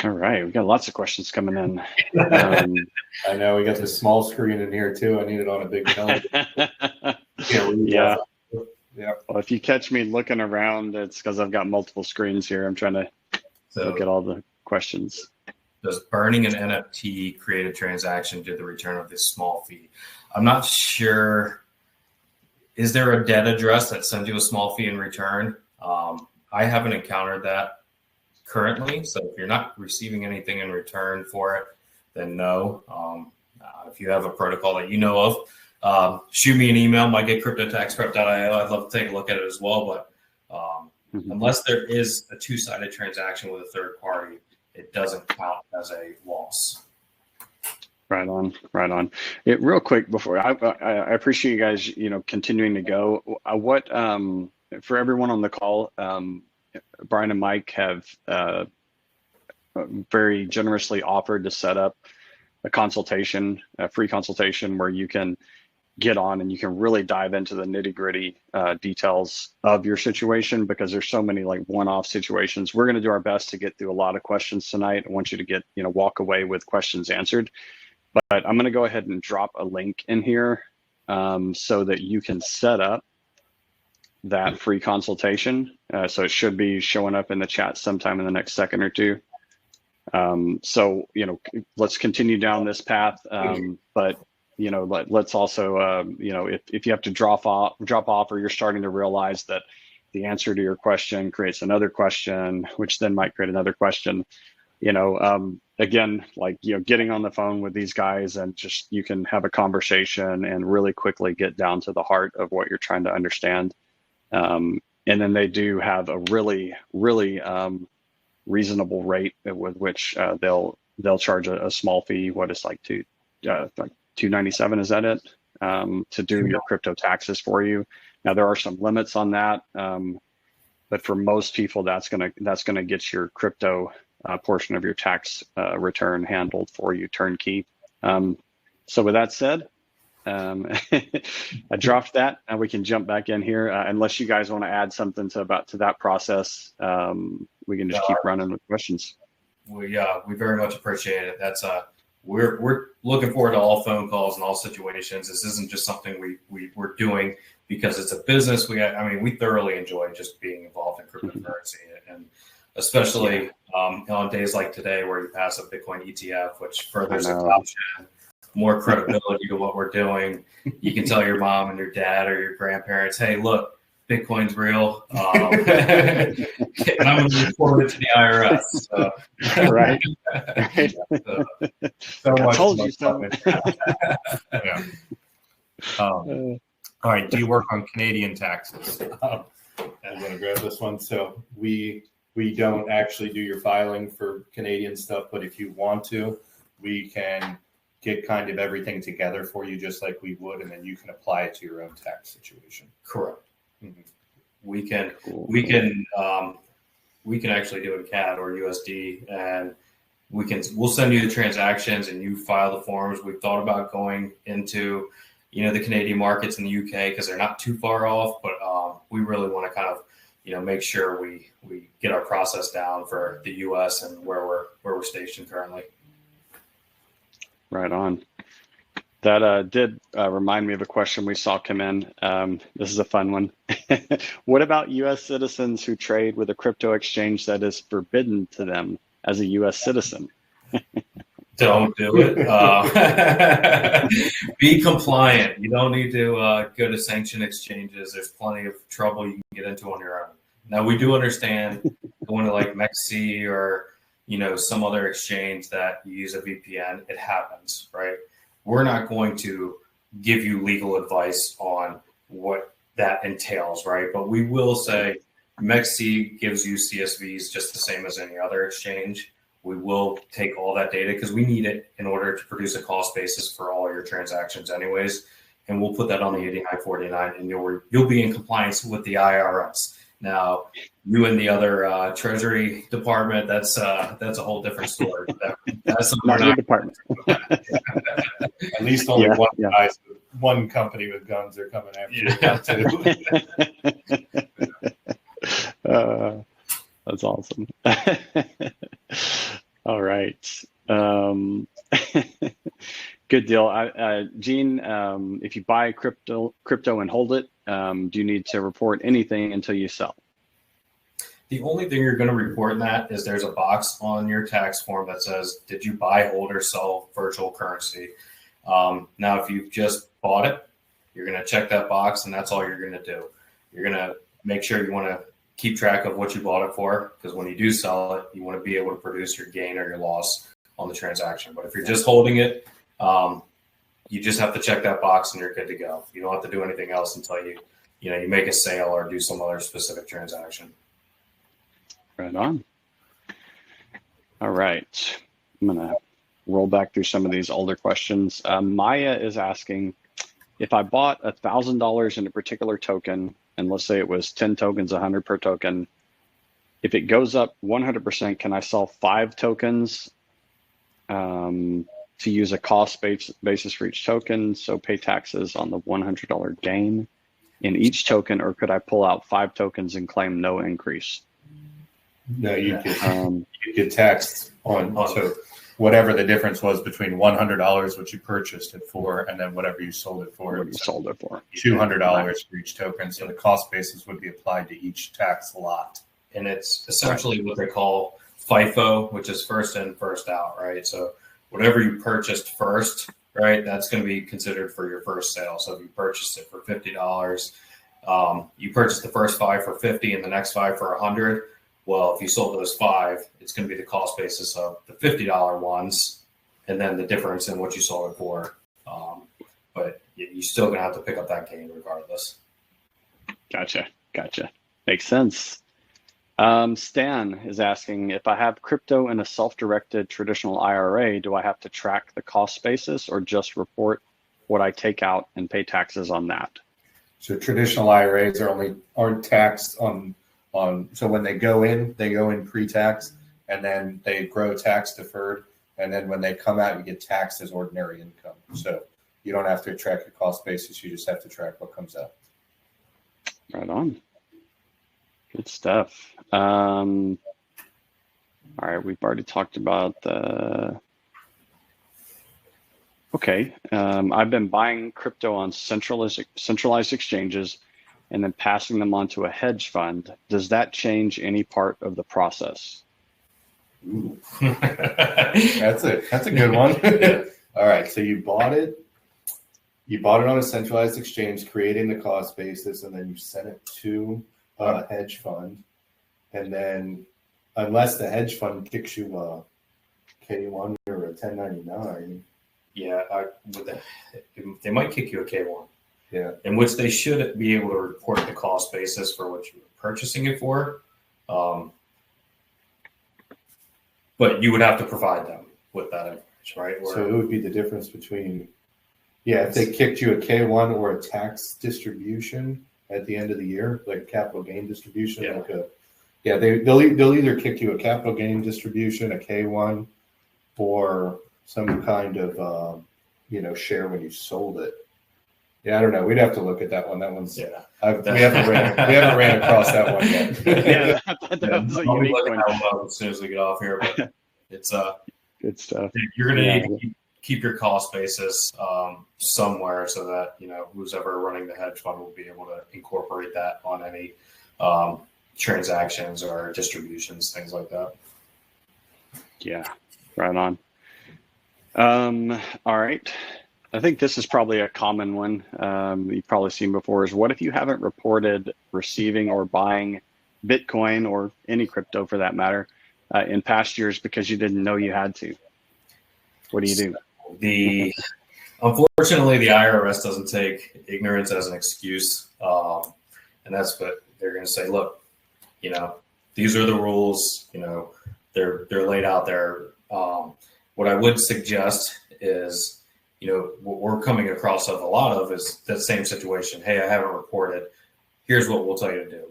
All right, we've got lots of questions coming in. I know we got the small screen in here too. I need it on a big phone. Yeah. Well, if you catch me looking around, it's because I've got multiple screens here. I'm trying to look at all the questions. Does burning an NFT create a transaction to the return of this small fee? I'm not sure. Is there a debt address that sends you a small fee in return? I haven't encountered that currently. So if you're not receiving anything in return for it, then no. If you have a protocol that you know of, shoot me an email, mygetcryptotaxprep.io. I'd love to take a look at it as well. But unless there is a two-sided transaction with a third party, it doesn't count as a loss. Right on. Real quick before I appreciate you guys, continuing to go. What for everyone on the call, Brian and Mike have very generously offered to set up a free consultation where you can get on and you can really dive into the nitty-gritty details of your situation, because there's so many like one-off situations. We're going to do our best to get through a lot of questions tonight. I want you to walk away with questions answered. But I'm going to go ahead and drop a link in here so that you can set up that free consultation. So it should be showing up in the chat sometime in the next second or two. So, let's continue down this path. But, let's also, if you have to drop off or you're starting to realize that the answer to your question creates another question, which then might create another question, again, getting on the phone with these guys and just, you can have a conversation and really quickly get down to the heart of what you're trying to understand. And then they do have a really, really reasonable rate with which they'll charge a small fee. What is like $297? Is that it? To do your crypto taxes for you. Now there are some limits on that, but for most people, that's gonna get your crypto portion of your tax return handled for you turnkey. So with that said, I dropped that, and we can jump back in here. Unless you guys want to add something to that process, we can just keep running with questions. We very much appreciate it. That's we're looking forward to all phone calls and all situations. This isn't just something we're doing because it's a business. We thoroughly enjoy just being involved in cryptocurrency, and especially on days like today where you pass a Bitcoin ETF, which furthers adoption, more credibility to what we're doing. You can tell your mom and your dad or your grandparents, hey, look, Bitcoin's real. And I'm going to report it to the IRS. So. Right. So I much told you so. Yeah. All right. Do you work on Canadian taxes? I'm going to grab this one. So we don't actually do your filing for Canadian stuff, but if you want to, we can get kind of everything together for you just like we would, and then you can apply it to your own tax situation. Correct. Mm-hmm. We can actually do it in CAD or USD, and we'll send you the transactions and you file the forms. We've thought about going into the Canadian markets and the UK because they're not too far off, but we really want to kind of, make sure we get our process down for the US and where we're stationed currently. Right on. That did remind me of a question we saw come in. This is a fun one. What about US citizens who trade with a crypto exchange that is forbidden to them as a US citizen? Don't do it. Be compliant. You don't need to go to sanctioned exchanges. There's plenty of trouble you can get into on your own. Now, we do understand going to like MEXC or, some other exchange that you use a VPN. It happens, right? We're not going to give you legal advice on what that entails, right? But we will say MEXC gives you CSVs just the same as any other exchange. We will take all that data because we need it in order to produce a cost basis for all your transactions anyways. And we'll put that on the 8949 and you'll be in compliance with the IRS. Now, you and the other Treasury Department, that's a whole different story. That's not your department. At least only one company with guns are coming after you too. That's awesome. All right. Good deal. Gene, if you buy crypto and hold it, do you need to report anything until you sell? The only thing you're going to report in that is there's a box on your tax form that says, did you buy, hold, or sell virtual currency? Now, if you've just bought it, you're going to check that box and that's all you're going to do. You're going to make sure you want to keep track of what you bought it for, because when you do sell it, you want to be able to produce your gain or your loss on the transaction. But if you're just holding it, you just have to check that box and you're good to go. You don't have to do anything else until you make a sale or do some other specific transaction. Right on. All right. I'm going to roll back through some of these older questions. Maya is asking, if I bought $1,000 in a particular token, and let's say it was 10 tokens, 100 per token, if it goes up 100%, can I sell 5 tokens to use a cost basis for each token, so pay taxes on the $100 gain in each token, or could I pull out 5 tokens and claim no increase? No, you get taxed on so whatever the difference was between $100, which you purchased it for, and then whatever you sold it for. $200 for each token. So the cost basis would be applied to each tax lot. And it's essentially what they call FIFO, which is first in, first out, right? So whatever you purchased first, right, that's going to be considered for your first sale. So if you purchased it for $50, you purchased the first 5 for $50 and the next 5 for $100. Well, if you sold those 5, it's going to be the cost basis of the $50 ones, and then the difference in what you sold it for. But you're still going to have to pick up that gain regardless. Gotcha. Makes sense. Stan is asking, if I have crypto in a self-directed traditional IRA, do I have to track the cost basis or just report what I take out and pay taxes on that? So traditional IRAs aren't taxed on so when they go in pre-tax, and then they grow tax deferred, and then when they come out, you get taxed as ordinary income. So you don't have to track the cost basis; you just have to track what comes out. Right on. Good stuff. All right, we've already talked about the. Okay, I've been buying crypto on centralized exchanges and then passing them on to a hedge fund. Does that change any part of the process? Ooh. That's a good one. All right, so you bought it on a centralized exchange, creating the cost basis, and then you sent it to a hedge fund. And then unless the hedge fund kicks you a K1 or a 1099. Yeah, they might kick you a K1. Yeah, in which they should be able to report the cost basis for what you're purchasing it for. But you would have to provide them with that information, right? So it would be the difference between, if they kicked you a K1 or a tax distribution at the end of the year, like a capital gain distribution, they'll either kick you a capital gain distribution, a K1, or some kind of share when you sold it. Yeah, I don't know. We'd have to look at that one. That one's we haven't ran across that one yet. Yeah, that was a I'll be unique looking one. at one as soon as we get off here, but it's Good stuff. you're going to need to keep your cost basis somewhere so that, you know, who's ever running the hedge fund will be able to incorporate that on any transactions or distributions, things like that. Yeah, right on. All right. I think this is probably a common one you've probably seen before is what if you haven't reported receiving or buying Bitcoin or any crypto for that matter in past years because you didn't know you had to? What do you do? Unfortunately, the IRS doesn't take ignorance as an excuse. And that's what they're going to say. Look, you know, these are the rules, you know, they're laid out there. What I would suggest is, you know, what we're coming across of a lot of is that same situation. Hey, I haven't reported. Here's what we'll tell you to do.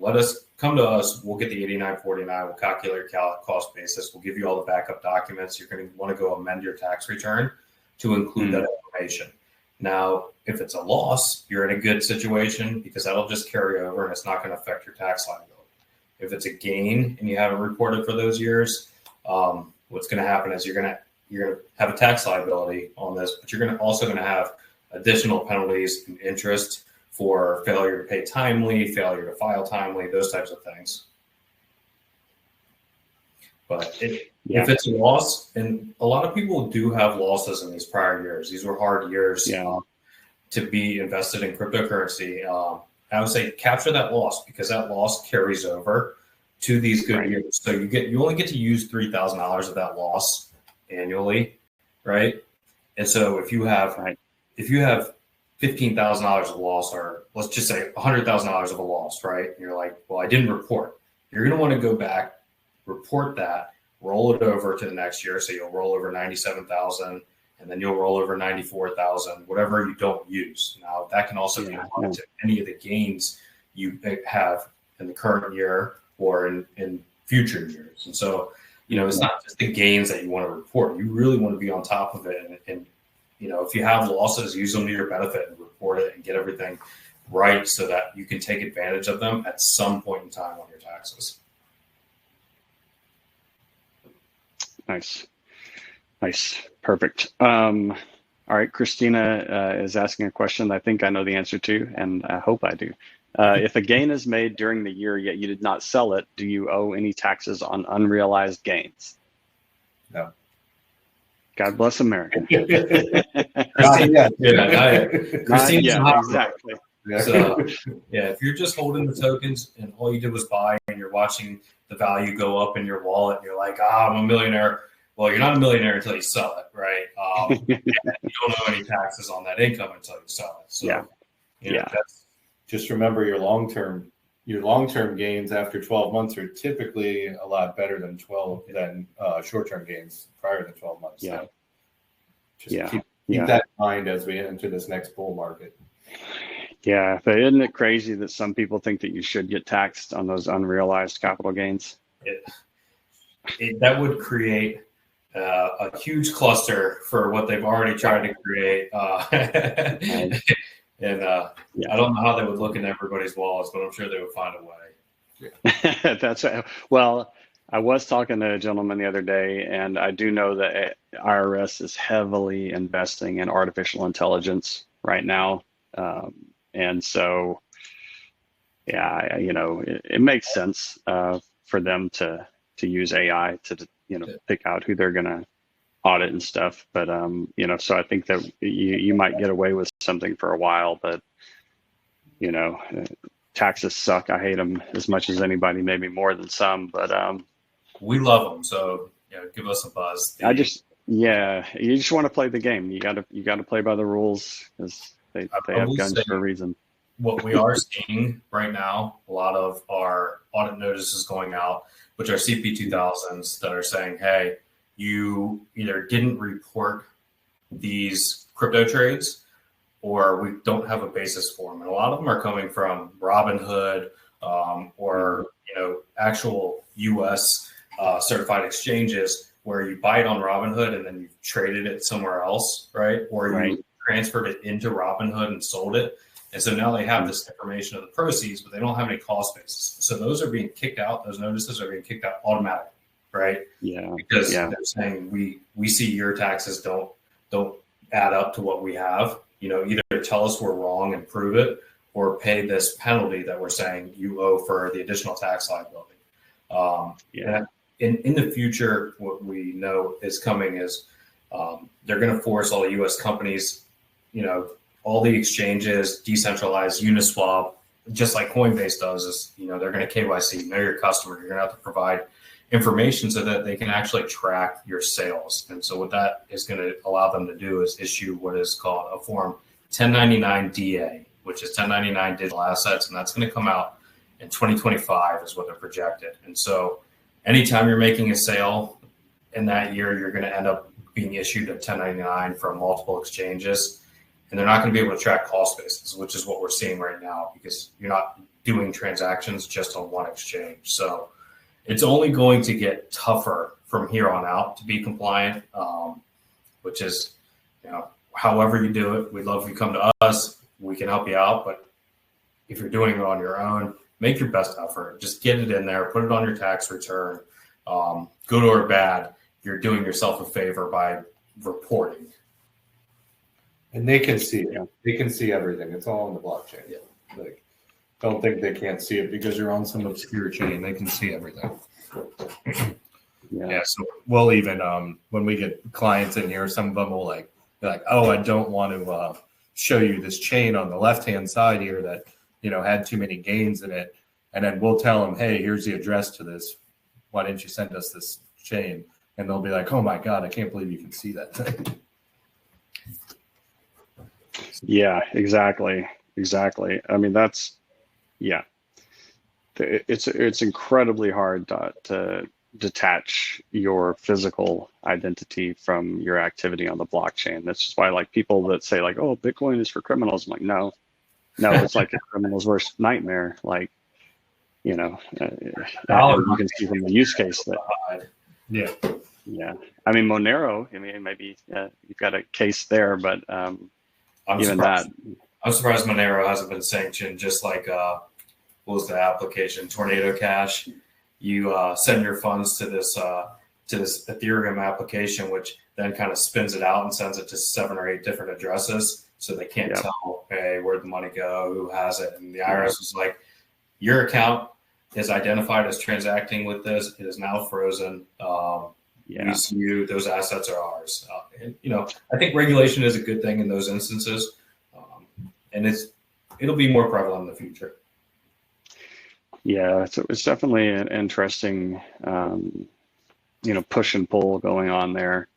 Come to us. We'll get the 8949. We'll calculate your cost basis. We'll give you all the backup documents. You're going to want to go amend your tax return to include that information. Now, if it's a loss, you're in a good situation because that'll just carry over and it's not going to affect your tax liability. If it's a gain and you haven't reported for those years, what's going to happen is you're going to have a tax liability on this, but you're also going to have additional penalties and interest for failure to pay timely, failure to file timely, those types of things. But if it's a loss, and a lot of people do have losses in these prior years, these were hard years to be invested in cryptocurrency. I would say capture that loss because that loss carries over to these good years. So you only get to use $3,000 of that loss annually, right? And so if you have $15,000 of loss, or let's just say $100,000 of a loss, right? And you're like, well, I didn't report. You're going to want to go back, report that, roll it over to the next year. So you'll roll over 97,000, and then you'll roll over 94,000, whatever you don't use. Now that can also be applied to any of the gains you have in the current year or in future years. And so, you know, it's not just the gains that you want to report. You really want to be on top of it. And you know, if you have losses, use them to your benefit and report it and get everything right so that you can take advantage of them at some point in time on your taxes. Nice. Perfect. All right. Christina is asking a question I think I know the answer to, and I hope I do. If a gain is made during the year, yet you did not sell it, do you owe any taxes on unrealized gains? No. God bless America. Exactly. So, if you're just holding the tokens and all you did was buy and you're watching the value go up in your wallet and you're like, I'm a millionaire. Well, you're not a millionaire until you sell it, right? And you don't owe any taxes on that income until you sell it. So, that's, just remember your long-term gains after 12 months are typically a lot better than short-term gains prior to 12 months. Yeah. So just keep that in mind as we enter this next bull market. Yeah, but isn't it crazy that some people think that you should get taxed on those unrealized capital gains? That would create a huge cluster for what they've already tried to create. And I don't know how they would look in everybody's wallets, but I'm sure they would find a way. That's well, I was talking to a gentleman the other day, and I do know that IRS is heavily investing in artificial intelligence right now. And so, it makes sense for them to use AI to, pick out who they're going to audit and stuff. But, so I think that you might get away with something for a while, but, taxes suck. I hate them as much as anybody, maybe more than some, but we love them. So, give us a buzz. You just want to play the game. You got to play by the rules because they have guns for a reason. What we are seeing right now, a lot of our audit notices going out, which are CP2000s that are saying, hey, you either didn't report these crypto trades or we don't have a basis for them. And a lot of them are coming from Robinhood or, actual US certified exchanges where you buy it on Robinhood and then you traded it somewhere else, right? Or you transferred it into Robinhood and sold it. And so now they have this information of the proceeds, but they don't have any cost basis. So those are being kicked out. Those notices are being kicked out automatically, right? Yeah. Because they're saying we see your taxes don't add up to what we have. Either tell us we're wrong and prove it, or pay this penalty that we're saying you owe for the additional tax liability. In the future, what we know is coming is they're going to force all the U.S. companies, all the exchanges, decentralized, Uniswap, just like Coinbase does, is they're going to KYC, know your customer. You're going to have to provide information so that they can actually track your sales. And so what that is going to allow them to do is issue what is called a form 1099 DA, which is 1099 digital assets, and that's going to come out in 2025 is what they're projected. And so anytime you're making a sale in that year, you're going to end up being issued a 1099 from multiple exchanges, and they're not going to be able to track cost basis, which is what we're seeing right now, because you're not doing transactions just on one exchange. So it's only going to get tougher from here on out to be compliant, which is, however you do it, we'd love if you come to us. We can help you out. But if you're doing it on your own, make your best effort. Just get it in there, put it on your tax return. Good or bad, you're doing yourself a favor by reporting. And they can see it. They can see everything. It's all on the blockchain. Yeah. Don't think they can't see it because you're on some obscure chain. They can see everything. So we'll even when we get clients in here, some of them will be like, oh, I don't want to show you this chain on the left-hand side here that had too many gains in it, and then we'll tell them, hey, here's the address to this. Why didn't you send us this chain? And they'll be like, oh my God, I can't believe you can see that thing. Yeah, exactly. I mean, it's incredibly hard to detach your physical identity from your activity on the blockchain. That's just why people that say oh, Bitcoin is for criminals. I'm like, no, it's like a criminal's worst nightmare. You can see from the use case that, yeah. I mean, Monero, maybe you've got a case there, but I'm surprised Monero hasn't been sanctioned, just like, what was the application, Tornado Cash? You send your funds to this Ethereum application, which then kind of spins it out and sends it to 7 or 8 different addresses, so they can't tell, hey, where'd the money go, who has it? And the IRS was like, your account is identified as transacting with this. It is now frozen. We see you. Those assets are ours. I think regulation is a good thing in those instances, and it'll be more prevalent in the future. Yeah, so it's definitely an interesting, push and pull going on there.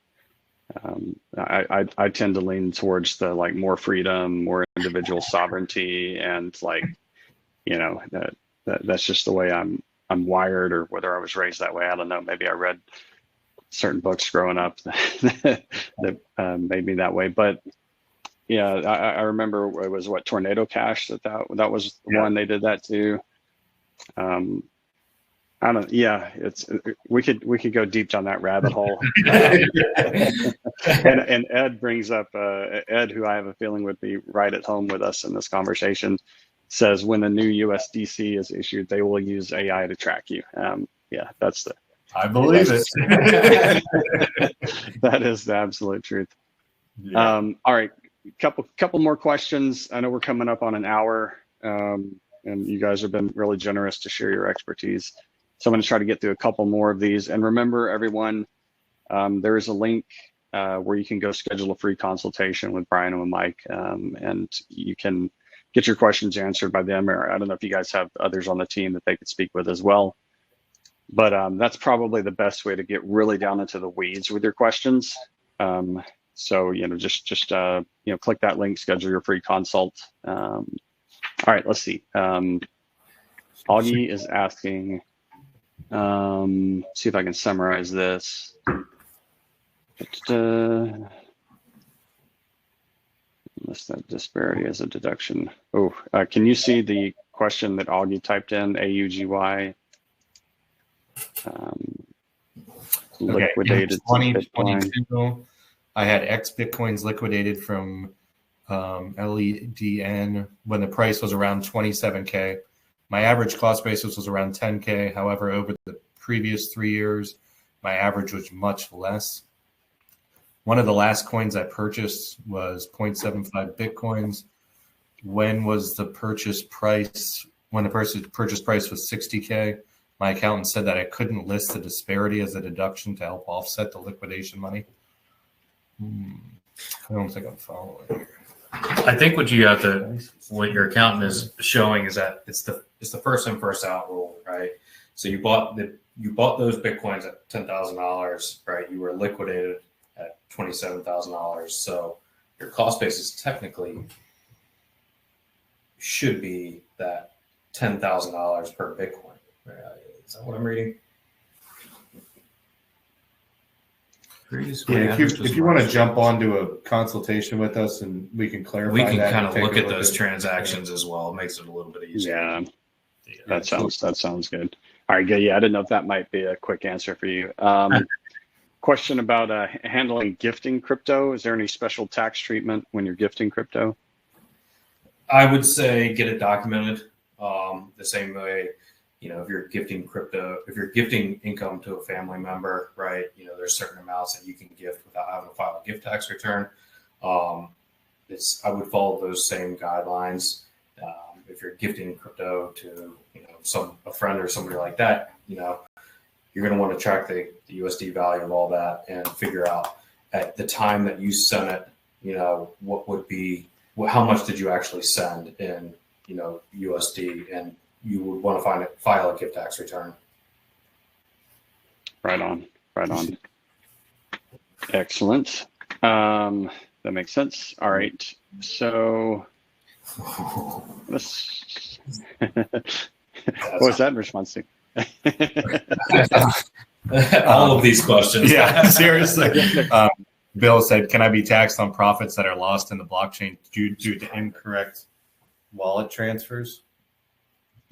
I tend to lean towards the more freedom, more individual sovereignty, and that's just the way I'm wired, or whether I was raised that way. I don't know. Maybe I read certain books growing up that made me that way. But yeah, I remember it was Tornado Cash that was the one they did that to. I don't. Yeah, we could go deep down that rabbit hole. and Ed brings up Ed, who I have a feeling would be right at home with us in this conversation, says when a new USDC is issued, they will use AI to track you. That's the. I believe it. That is the absolute truth. Yeah. All right, couple more questions. I know we're coming up on an hour, and you guys have been really generous to share your expertise. So I'm going to try to get through a couple more of these. And remember, everyone, there is a link where you can go schedule a free consultation with Brian and with Mike, and you can get your questions answered by them. Or I don't know if you guys have others on the team that they could speak with as well. But that's probably the best way to get really down into the weeds with your questions. So just click that link, schedule your free consult. All right, let's see. Augie is asking. See if I can summarize this. Unless that disparity as a deduction. Oh, can you see the question that Augie typed in? AUGY. Liquidated 2022. I had X Bitcoins liquidated from LEDN, when the price was around 27K. My average cost basis was around 10K. However, over the previous 3 years, my average was much less. One of the last coins I purchased was 0.75 Bitcoins. When was the purchase price? When the purchase price was 60K, my accountant said that I couldn't list the disparity as a deduction to help offset the liquidation money. I don't think I'm following here. I think what your accountant is showing is that it's the first in first out rule, right? So you bought those Bitcoins at $10,000, right? You were liquidated at $27,000. So your cost basis technically should be that $10,000 per Bitcoin. Right? Is that what I'm reading? Yeah, if you want to jump onto a consultation with us and we can clarify, we can kind of look at those transactions as well. It makes it a little bit easier. Yeah, that sounds good. All right, good. Yeah, I didn't know if that might be a quick answer for you. Question about handling gifting crypto. Is there any special tax treatment when you're gifting crypto? I would say get it documented the same way. If you're gifting crypto, if you're gifting income to a family member, right? There's certain amounts that you can gift without having to file a gift tax return. I would follow those same guidelines. If you're gifting crypto to a friend or somebody like that, you're going to want to track the USD value of all that and figure out at the time that you sent it, what would be, how much did you actually send in, USD, and you would want to file a gift tax return. Right on. Excellent. That makes sense. All right. So let's. What was that in response to? All of these questions. Yeah, seriously. Bill said, "Can I be taxed on profits that are lost in the blockchain due to incorrect wallet transfers?"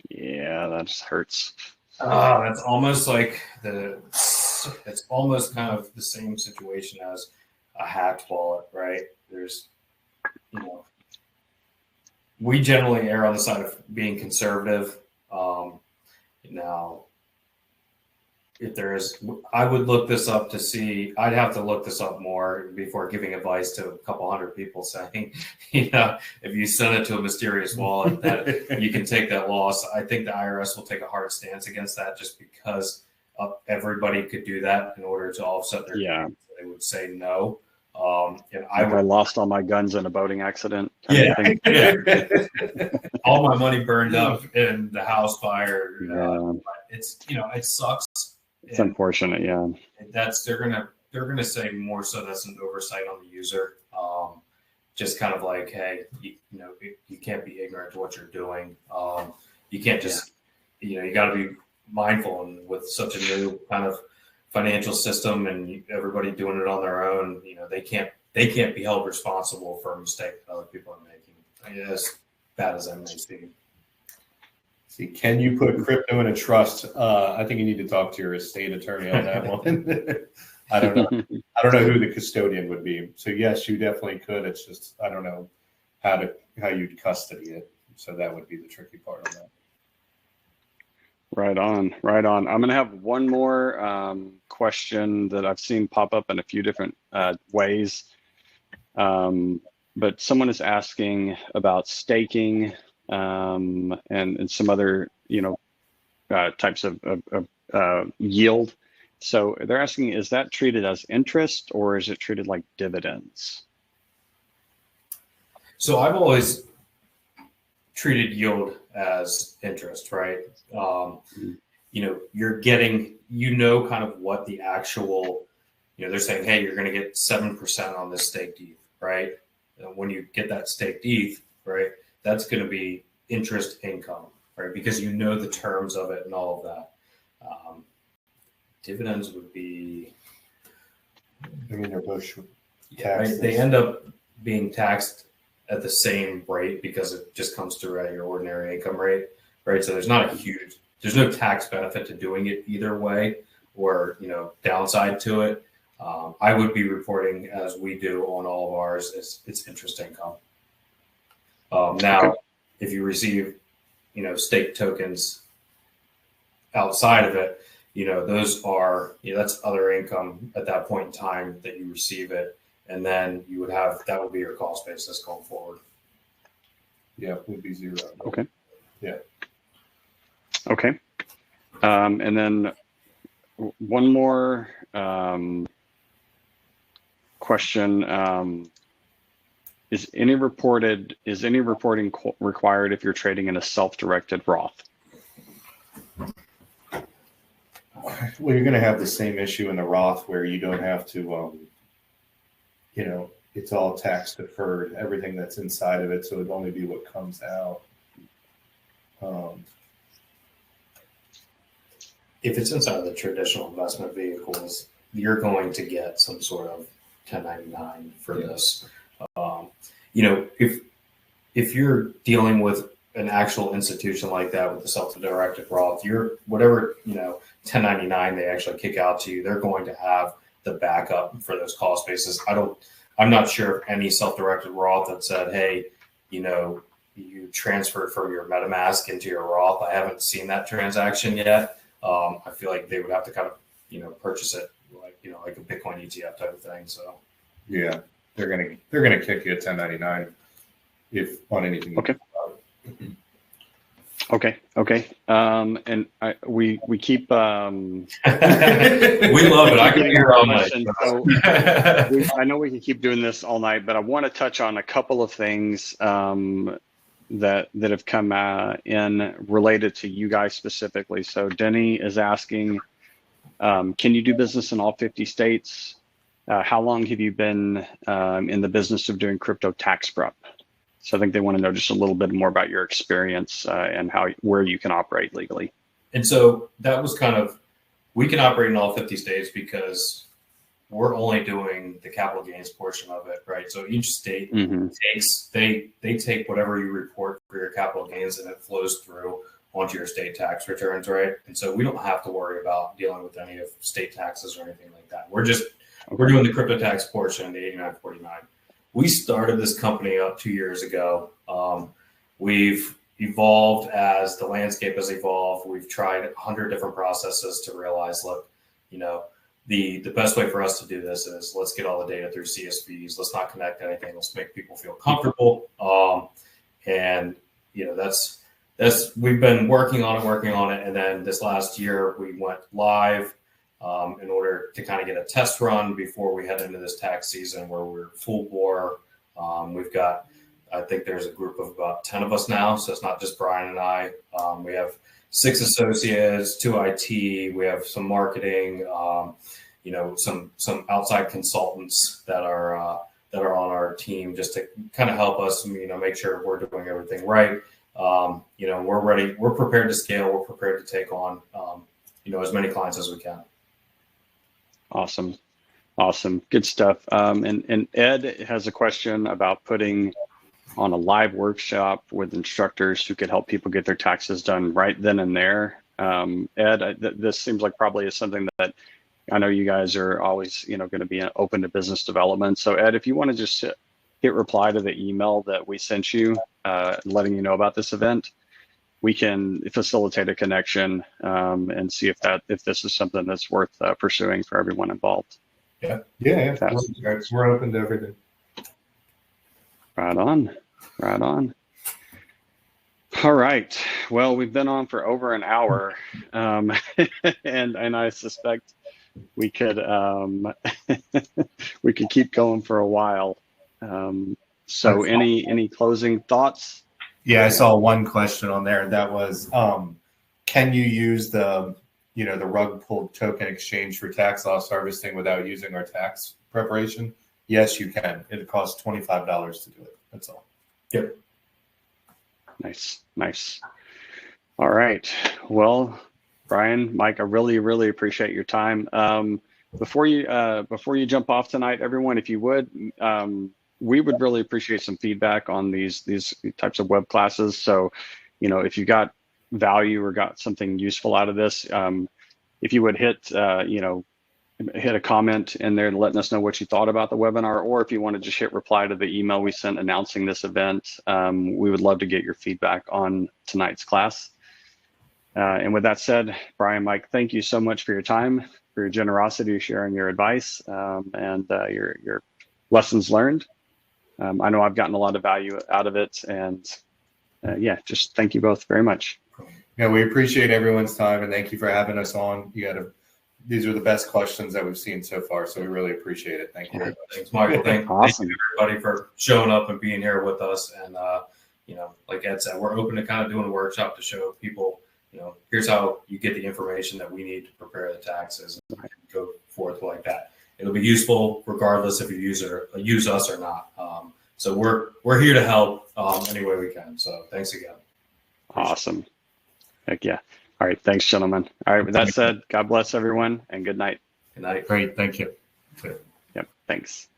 Yeah, that just hurts. That's almost like it's almost kind of the same situation as a hacked wallet, right? There's, we generally err on the side of being conservative. Now, if there is, I would look this up to see, I'd have to look this up more before giving advice to a couple hundred people saying, if you send it to a mysterious wallet, that you can take that loss. I think the IRS will take a hard stance against that just because everybody could do that in order to offset their gains. They would say no. And I lost all my guns in a boating accident. Yeah. All my money burned up in the house fire. It's, it sucks. It's unfortunate, yeah. They're gonna say more so that's an oversight on the user. Just kind of like, hey, you can't be ignorant to what you're doing. You can't just, you got to be mindful. And with such a new kind of financial system and everybody doing it on their own, they can't be held responsible for a mistake that other people are making. As bad as that may seem. See, can you put crypto in a trust? I think you need to talk to your estate attorney on that one. I don't know who the custodian would be. So yes, you definitely could. It's just I don't know how you'd custody it. So that would be the tricky part of that. Right on. I'm going to have one more question that I've seen pop up in a few different ways. But someone is asking about staking and some other, types of yield. So they're asking, is that treated as interest or is it treated like dividends? So I've always treated yield as interest, right? You're getting, kind of what the actual, they're saying, hey, you're going to get 7% on this staked ETH, right? And when you get that staked ETH, right, that's going to be interest income, right? Because the terms of it and all of that. Dividends would be, they're both right? They end up being taxed at the same rate because it just comes through at your ordinary income rate, right? So there's no tax benefit to doing it either way or, downside to it. I would be reporting as we do on all of ours, it's interest income. Now, if you receive, stake tokens outside of it, those are, that's other income at that point in time that you receive it. And then you would have, that would be your cost basis going forward. Yeah, it would be zero. Okay. Yeah. Okay. And then one more question. Is any reporting required if you're trading in a self-directed Roth? Well, you're going to have the same issue in the Roth where you don't have to, it's all tax deferred, everything that's inside of it. So it'd only be what comes out. If it's inside of the traditional investment vehicles, you're going to get some sort of 1099 for this. If you're dealing with an actual institution like that with the self-directed Roth, you're whatever 1099 they actually kick out to you, they're going to have the backup for those cost bases. I'm not sure if any self-directed Roth that said, hey, you transferred from your MetaMask into your Roth. I haven't seen that transaction yet. I feel like they would have to kind of purchase it like a Bitcoin ETF type of thing. So yeah, they're gonna kick you a 1099 if on anything. Okay. Okay. And we keep we love it. I can hear all night. So I know we can keep doing this all night, but I want to touch on a couple of things that have come in related to you guys specifically. So Denny is asking, can you do business in all 50 states? How long have you been in the business of doing crypto tax prep? So I think they want to know just a little bit more about your experience and where you can operate legally. And so that was we can operate in all 50 states because we're only doing the capital gains portion of it, right? So each state takes, they take whatever you report for your capital gains and it flows through onto your state tax returns, right? And so we don't have to worry about dealing with any of state taxes or anything like that. We're doing the crypto tax portion, the 8949. We started this company up 2 years ago. We've evolved as the landscape has evolved. We've tried 100 different processes to realize, look, the best way for us to do this is let's get all the data through CSVs. Let's not connect anything. Let's make people feel comfortable. And that's we've been working on it. And then this last year we went live in order to kind of get a test run before we head into this tax season where we're full bore. We've got, I think there's a group of about 10 of us now. So it's not just Brian and I. We have 6 associates, 2 IT. We have some marketing, some outside consultants that are on our team just to kind of help us, make sure we're doing everything right. We're ready. We're prepared to scale. We're prepared to take on, as many clients as we can. Awesome. Good stuff. And Ed has a question about putting on a live workshop with instructors who could help people get their taxes done right then and there. Ed, this seems like probably is something that I know you guys are always, going to be open to business development. So Ed, if you want to just hit reply to the email that we sent you, letting you know about this event, we can facilitate a connection and see if this is something that's worth pursuing for everyone involved. Yeah. We're open to everything. Right on. All right. Well, we've been on for over an hour, and I suspect we could we could keep going for a while. So, any closing thoughts? Yeah, I saw one question on there. That was, can you use the rug pulled token exchange for tax loss harvesting without using our tax preparation? Yes, you can. It costs $25 to do it. That's all. Yep. Nice. All right. Well, Brian, Mike, I really, really appreciate your time. Before you jump off tonight, everyone, if you would, we would really appreciate some feedback on these types of web classes. So, if you got value or got something useful out of this, if you would hit, hit a comment in there letting us know what you thought about the webinar, or if you want to just hit reply to the email we sent announcing this event. We would love to get your feedback on tonight's class. And with that said, Brian, Mike, thank you so much for your time, for your generosity, sharing your advice, and your lessons learned. I know I've gotten a lot of value out of it, and yeah, just thank you both very much. Yeah, we appreciate everyone's time, and thank you for having us on. These are the best questions that we've seen so far, so we really appreciate it. Thank you very much. Thanks, Michael. Thank you, everybody, for showing up and being here with us. And like Ed said, we're open to kind of doing a workshop to show people, here's how you get the information that we need to prepare the taxes and go forth like that. It'll be useful regardless if you use us or not. So we're here to help any way we can. So thanks again. Awesome. Heck yeah. All right. Thanks, gentlemen. All right. With that said, God bless everyone and good night. Good night. Great. Thank you. Yep. Thanks.